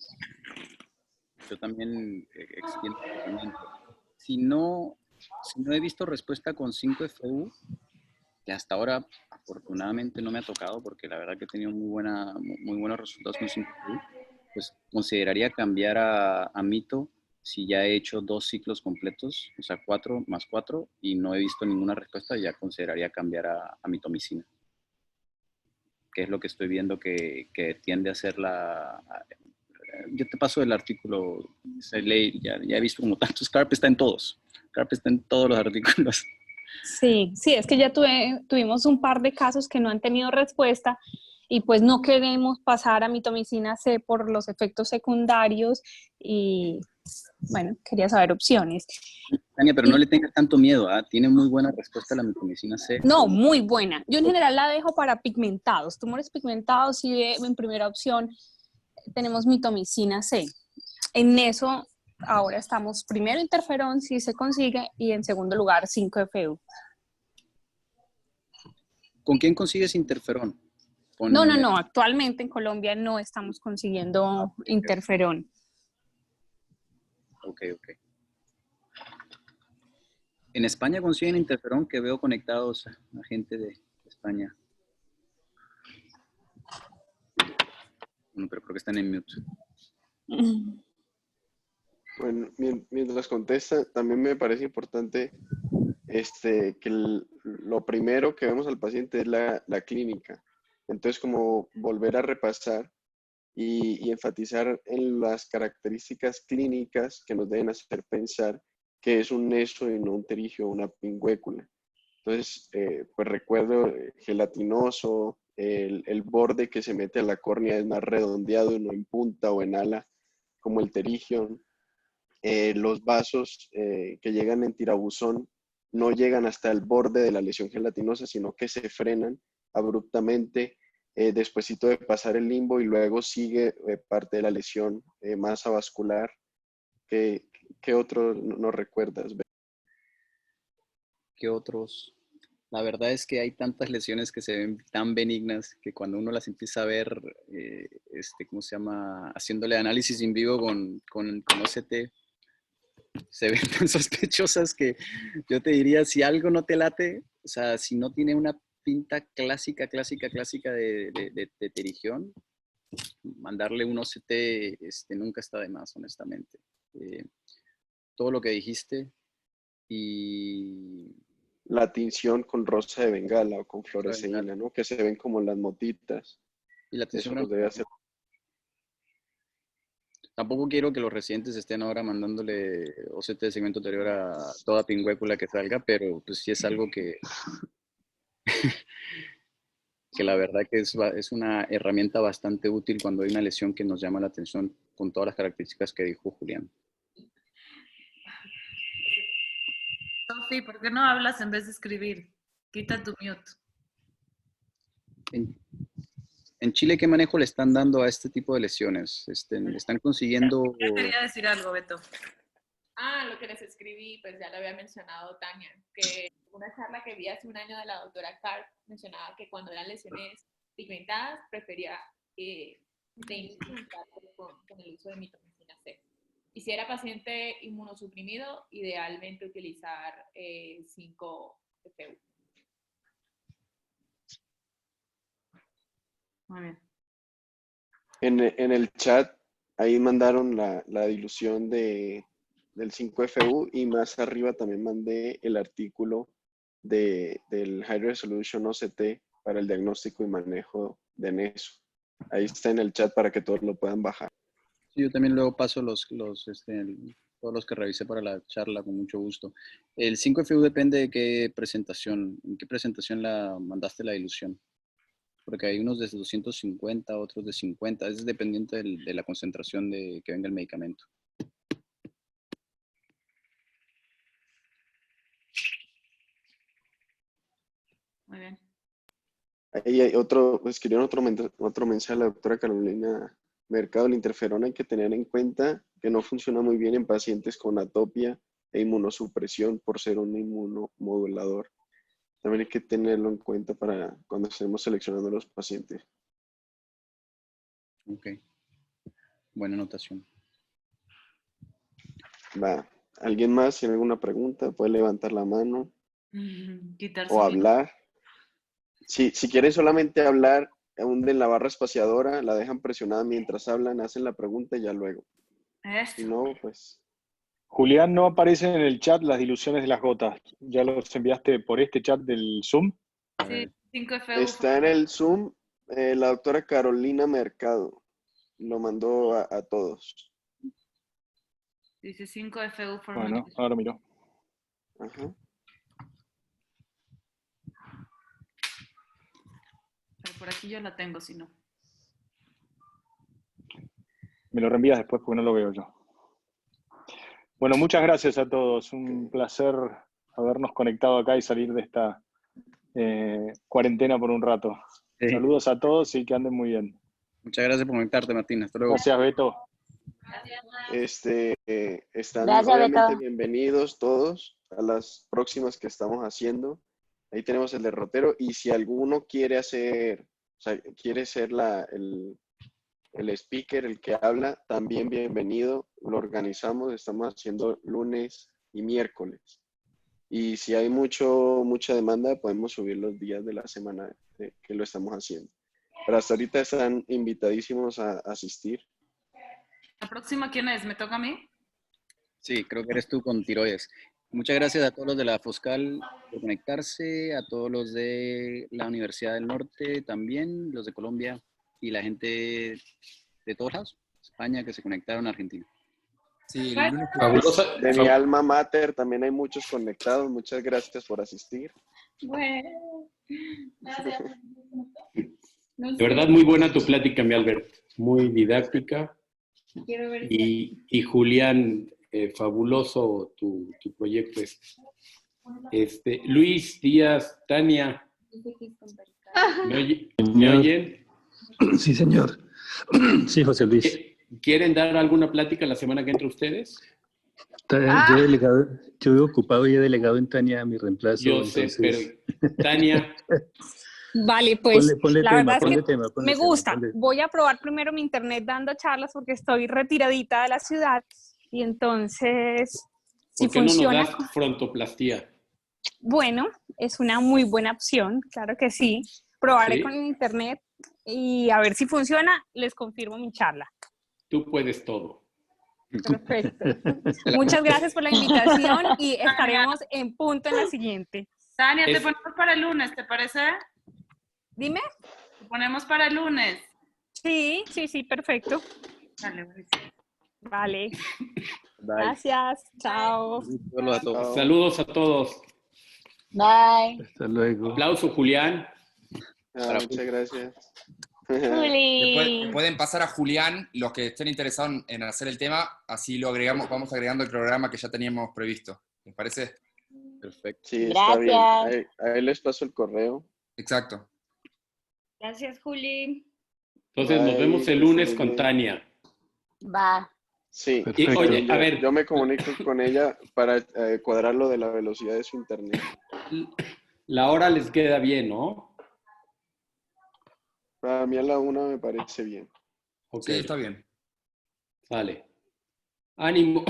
yo también extiendo el tratamiento. Si no he visto respuesta con 5FU, que hasta ahora afortunadamente no me ha tocado porque la verdad que he tenido muy buenos resultados con 5FU, pues consideraría cambiar a mito si ya he hecho 2 ciclos completos, o sea, 4 más 4, y no he visto ninguna respuesta, ya consideraría cambiar a mitomicina, que es lo que estoy viendo que tiende a ser yo te paso el artículo, esa ley, ya he visto como tantos, CARP está en todos, CARP está en todos los artículos. Sí, sí, es que ya tuvimos un par de casos que no han tenido respuesta y pues no queremos pasar a mitomicina C por los efectos secundarios y bueno, quería saber opciones. Tania, pero no le tengas tanto miedo, ¿ah? Tiene muy buena respuesta la mitomicina C. No, muy buena. Yo en general la dejo para pigmentados, tumores pigmentados y en primera opción tenemos mitomicina C. En eso ahora estamos primero interferón si se consigue y en segundo lugar 5FU. ¿Con quién consigues interferón? No, actualmente en Colombia no estamos consiguiendo interferón. Ok. En España consiguen interferón, que veo conectados a gente de España. Bueno, pero creo que están en mute. Bueno, mientras contesta, también me parece importante que lo primero que vemos al paciente es la clínica. Entonces, como volver a repasar y enfatizar en las características clínicas que nos deben hacer pensar que es un neso y no un terigio o una pingüécula. Entonces, pues recuerdo gelatinoso, el borde que se mete a la córnea es más redondeado y no en punta o en ala, como el terigio. Los vasos que llegan en tirabuzón no llegan hasta el borde de la lesión gelatinosa, sino que se frenan abruptamente despuesito de pasar el limbo y luego sigue parte de la lesión, masa vascular. ¿Qué otro no recuerdas? ¿Qué otros? La verdad es que hay tantas lesiones que se ven tan benignas que cuando uno las empieza a ver, ¿cómo se llama? Haciéndole análisis in vivo con OCT, se ven tan sospechosas que yo te diría, si algo no te late, o sea, si no tiene una pinta clásica de terigión, mandarle un OCT nunca está de más, honestamente. Todo lo que dijiste y... La tinción con rosa de bengala o con fluoresceína, ¿no? Que se ven como las motitas. Y la tinción eso nos debe hacer. Tampoco quiero que los residentes estén ahora mandándole OCT de segmento anterior a toda pingüécula que salga, pero pues sí es algo que, que la verdad que es una herramienta bastante útil cuando hay una lesión que nos llama la atención con todas las características que dijo Julián. Sofi, ¿por qué no hablas en vez de escribir? Quita tu mute. En Chile, ¿qué manejo le están dando a este tipo de lesiones? ¿Están consiguiendo...? Ya quería decir algo, Beto. Lo que les escribí, pues ya lo había mencionado Tania, que una charla que vi hace un año de la doctora Karp mencionaba que cuando eran lesiones pigmentadas prefería de inicio usar con el uso de mitomicina C. Y si era paciente inmunosuprimido, idealmente utilizar 5-FU. Muy bien. En el chat, ahí mandaron la dilución del 5FU y más arriba también mandé el artículo del High Resolution OCT para el diagnóstico y manejo de NESO. Ahí está en el chat para que todos lo puedan bajar. Sí, yo también luego paso todos los que revisé para la charla con mucho gusto. El 5FU depende de qué presentación, en qué presentación la mandaste la dilución. Porque hay unos de 250, otros de 50. Es dependiente de la concentración de que venga el medicamento. Muy bien. Ahí hay escribieron otro mensaje a la doctora Carolina Mercado. El interferón hay que tener en cuenta que no funciona muy bien en pacientes con atopia e inmunosupresión por ser un inmunomodulador. También hay que tenerlo en cuenta para cuando estemos seleccionando a los pacientes. Ok. Buena anotación. Va. ¿Alguien más tiene alguna pregunta? Puede levantar la mano Quitarse o hablar. Si quieren solamente hablar, hunden la barra espaciadora, la dejan presionada mientras hablan, hacen la pregunta y ya luego. Si no, pues... Julián, no aparecen en el chat las diluciones de las gotas. ¿Ya los enviaste por este chat del Zoom? Sí, 5FU. Está en el Zoom la doctora Carolina Mercado. Lo mandó a todos. Dice 5FU for Bueno, ahora miro. Ajá. Pero por aquí yo la tengo, si no. Me lo reenvías después porque no lo veo yo. Bueno, muchas gracias a todos. Un placer habernos conectado acá y salir de esta cuarentena por un rato. Sí. Saludos a todos y que anden muy bien. Muchas gracias por conectarte, Martín. Hasta luego. Gracias, Beto. Están Gracias, obviamente Beto. bienvenidos todos a las próximas que estamos haciendo. Ahí tenemos el derrotero y si alguno quiere hacer, o sea, quiere ser el speaker, el que habla, también bienvenido. Lo organizamos, estamos haciendo lunes y miércoles. Y si hay mucha demanda, podemos subir los días de la semana que lo estamos haciendo. Pero hasta ahorita están invitadísimos a asistir. ¿La próxima quién es? ¿Me toca a mí? Sí, creo que eres tú con tiroides. Muchas gracias a todos los de la Foscal por conectarse, a todos los de la Universidad del Norte también, los de Colombia y la gente de todos lados, España, que se conectaron a Argentina. Sí, Fabulosa. De mi alma mater también hay muchos conectados. Muchas gracias por asistir. Bueno, gracias. De verdad, muy buena tu plática, mi Albert. Muy didáctica. Quiero ver Y Julián, fabuloso tu proyecto. Luis, Díaz, Tania, ¿me oyen? Sí, señor. Sí, José Luis. ¿Quieren dar alguna plática la semana que entra ustedes? Yo he ocupado y he delegado en Tania mi reemplazo. Yo sé, entonces... pero Tania... Vale, pues ponle la tema, verdad es que me tema, gusta. Voy a probar primero mi internet dando charlas porque estoy retiradita de la ciudad y entonces si ¿Por qué no funciona. nos das frontoplastía? Bueno, es una muy buena opción, claro que sí. Probaré ¿Sí? con el internet y a ver si funciona, les confirmo mi charla. Tú puedes todo. Perfecto. Muchas gracias por la invitación y estaremos en punto en la siguiente. Tania, te ponemos para el lunes, ¿te parece? Dime. Te ponemos para el lunes. Sí, perfecto. Dale, buenísimo. Vale. Bye. Gracias. Chao. Saludos a todos. Saludos a todos. Bye. Hasta luego. Aplauso, Julián. Muchas gracias. Juli. Pueden pasar a Julián los que estén interesados en hacer el tema, así lo agregamos, vamos agregando el programa que ya teníamos previsto. ¿Les parece? Perfecto. Sí, está bien. Gracias. Ahí les paso el correo. Exacto. Gracias, Juli. Entonces nos Bye, vemos el que lunes estén con bien. Tania. Va. Sí. Perfecto. Y, oye, a Yo- ver, Yo me comunico con ella para cuadrar lo de la velocidad de su internet. la hora les queda bien, ¿no? Para mí a la 1 me parece bien. Ok, Sí, está bien. vale. Ánimo.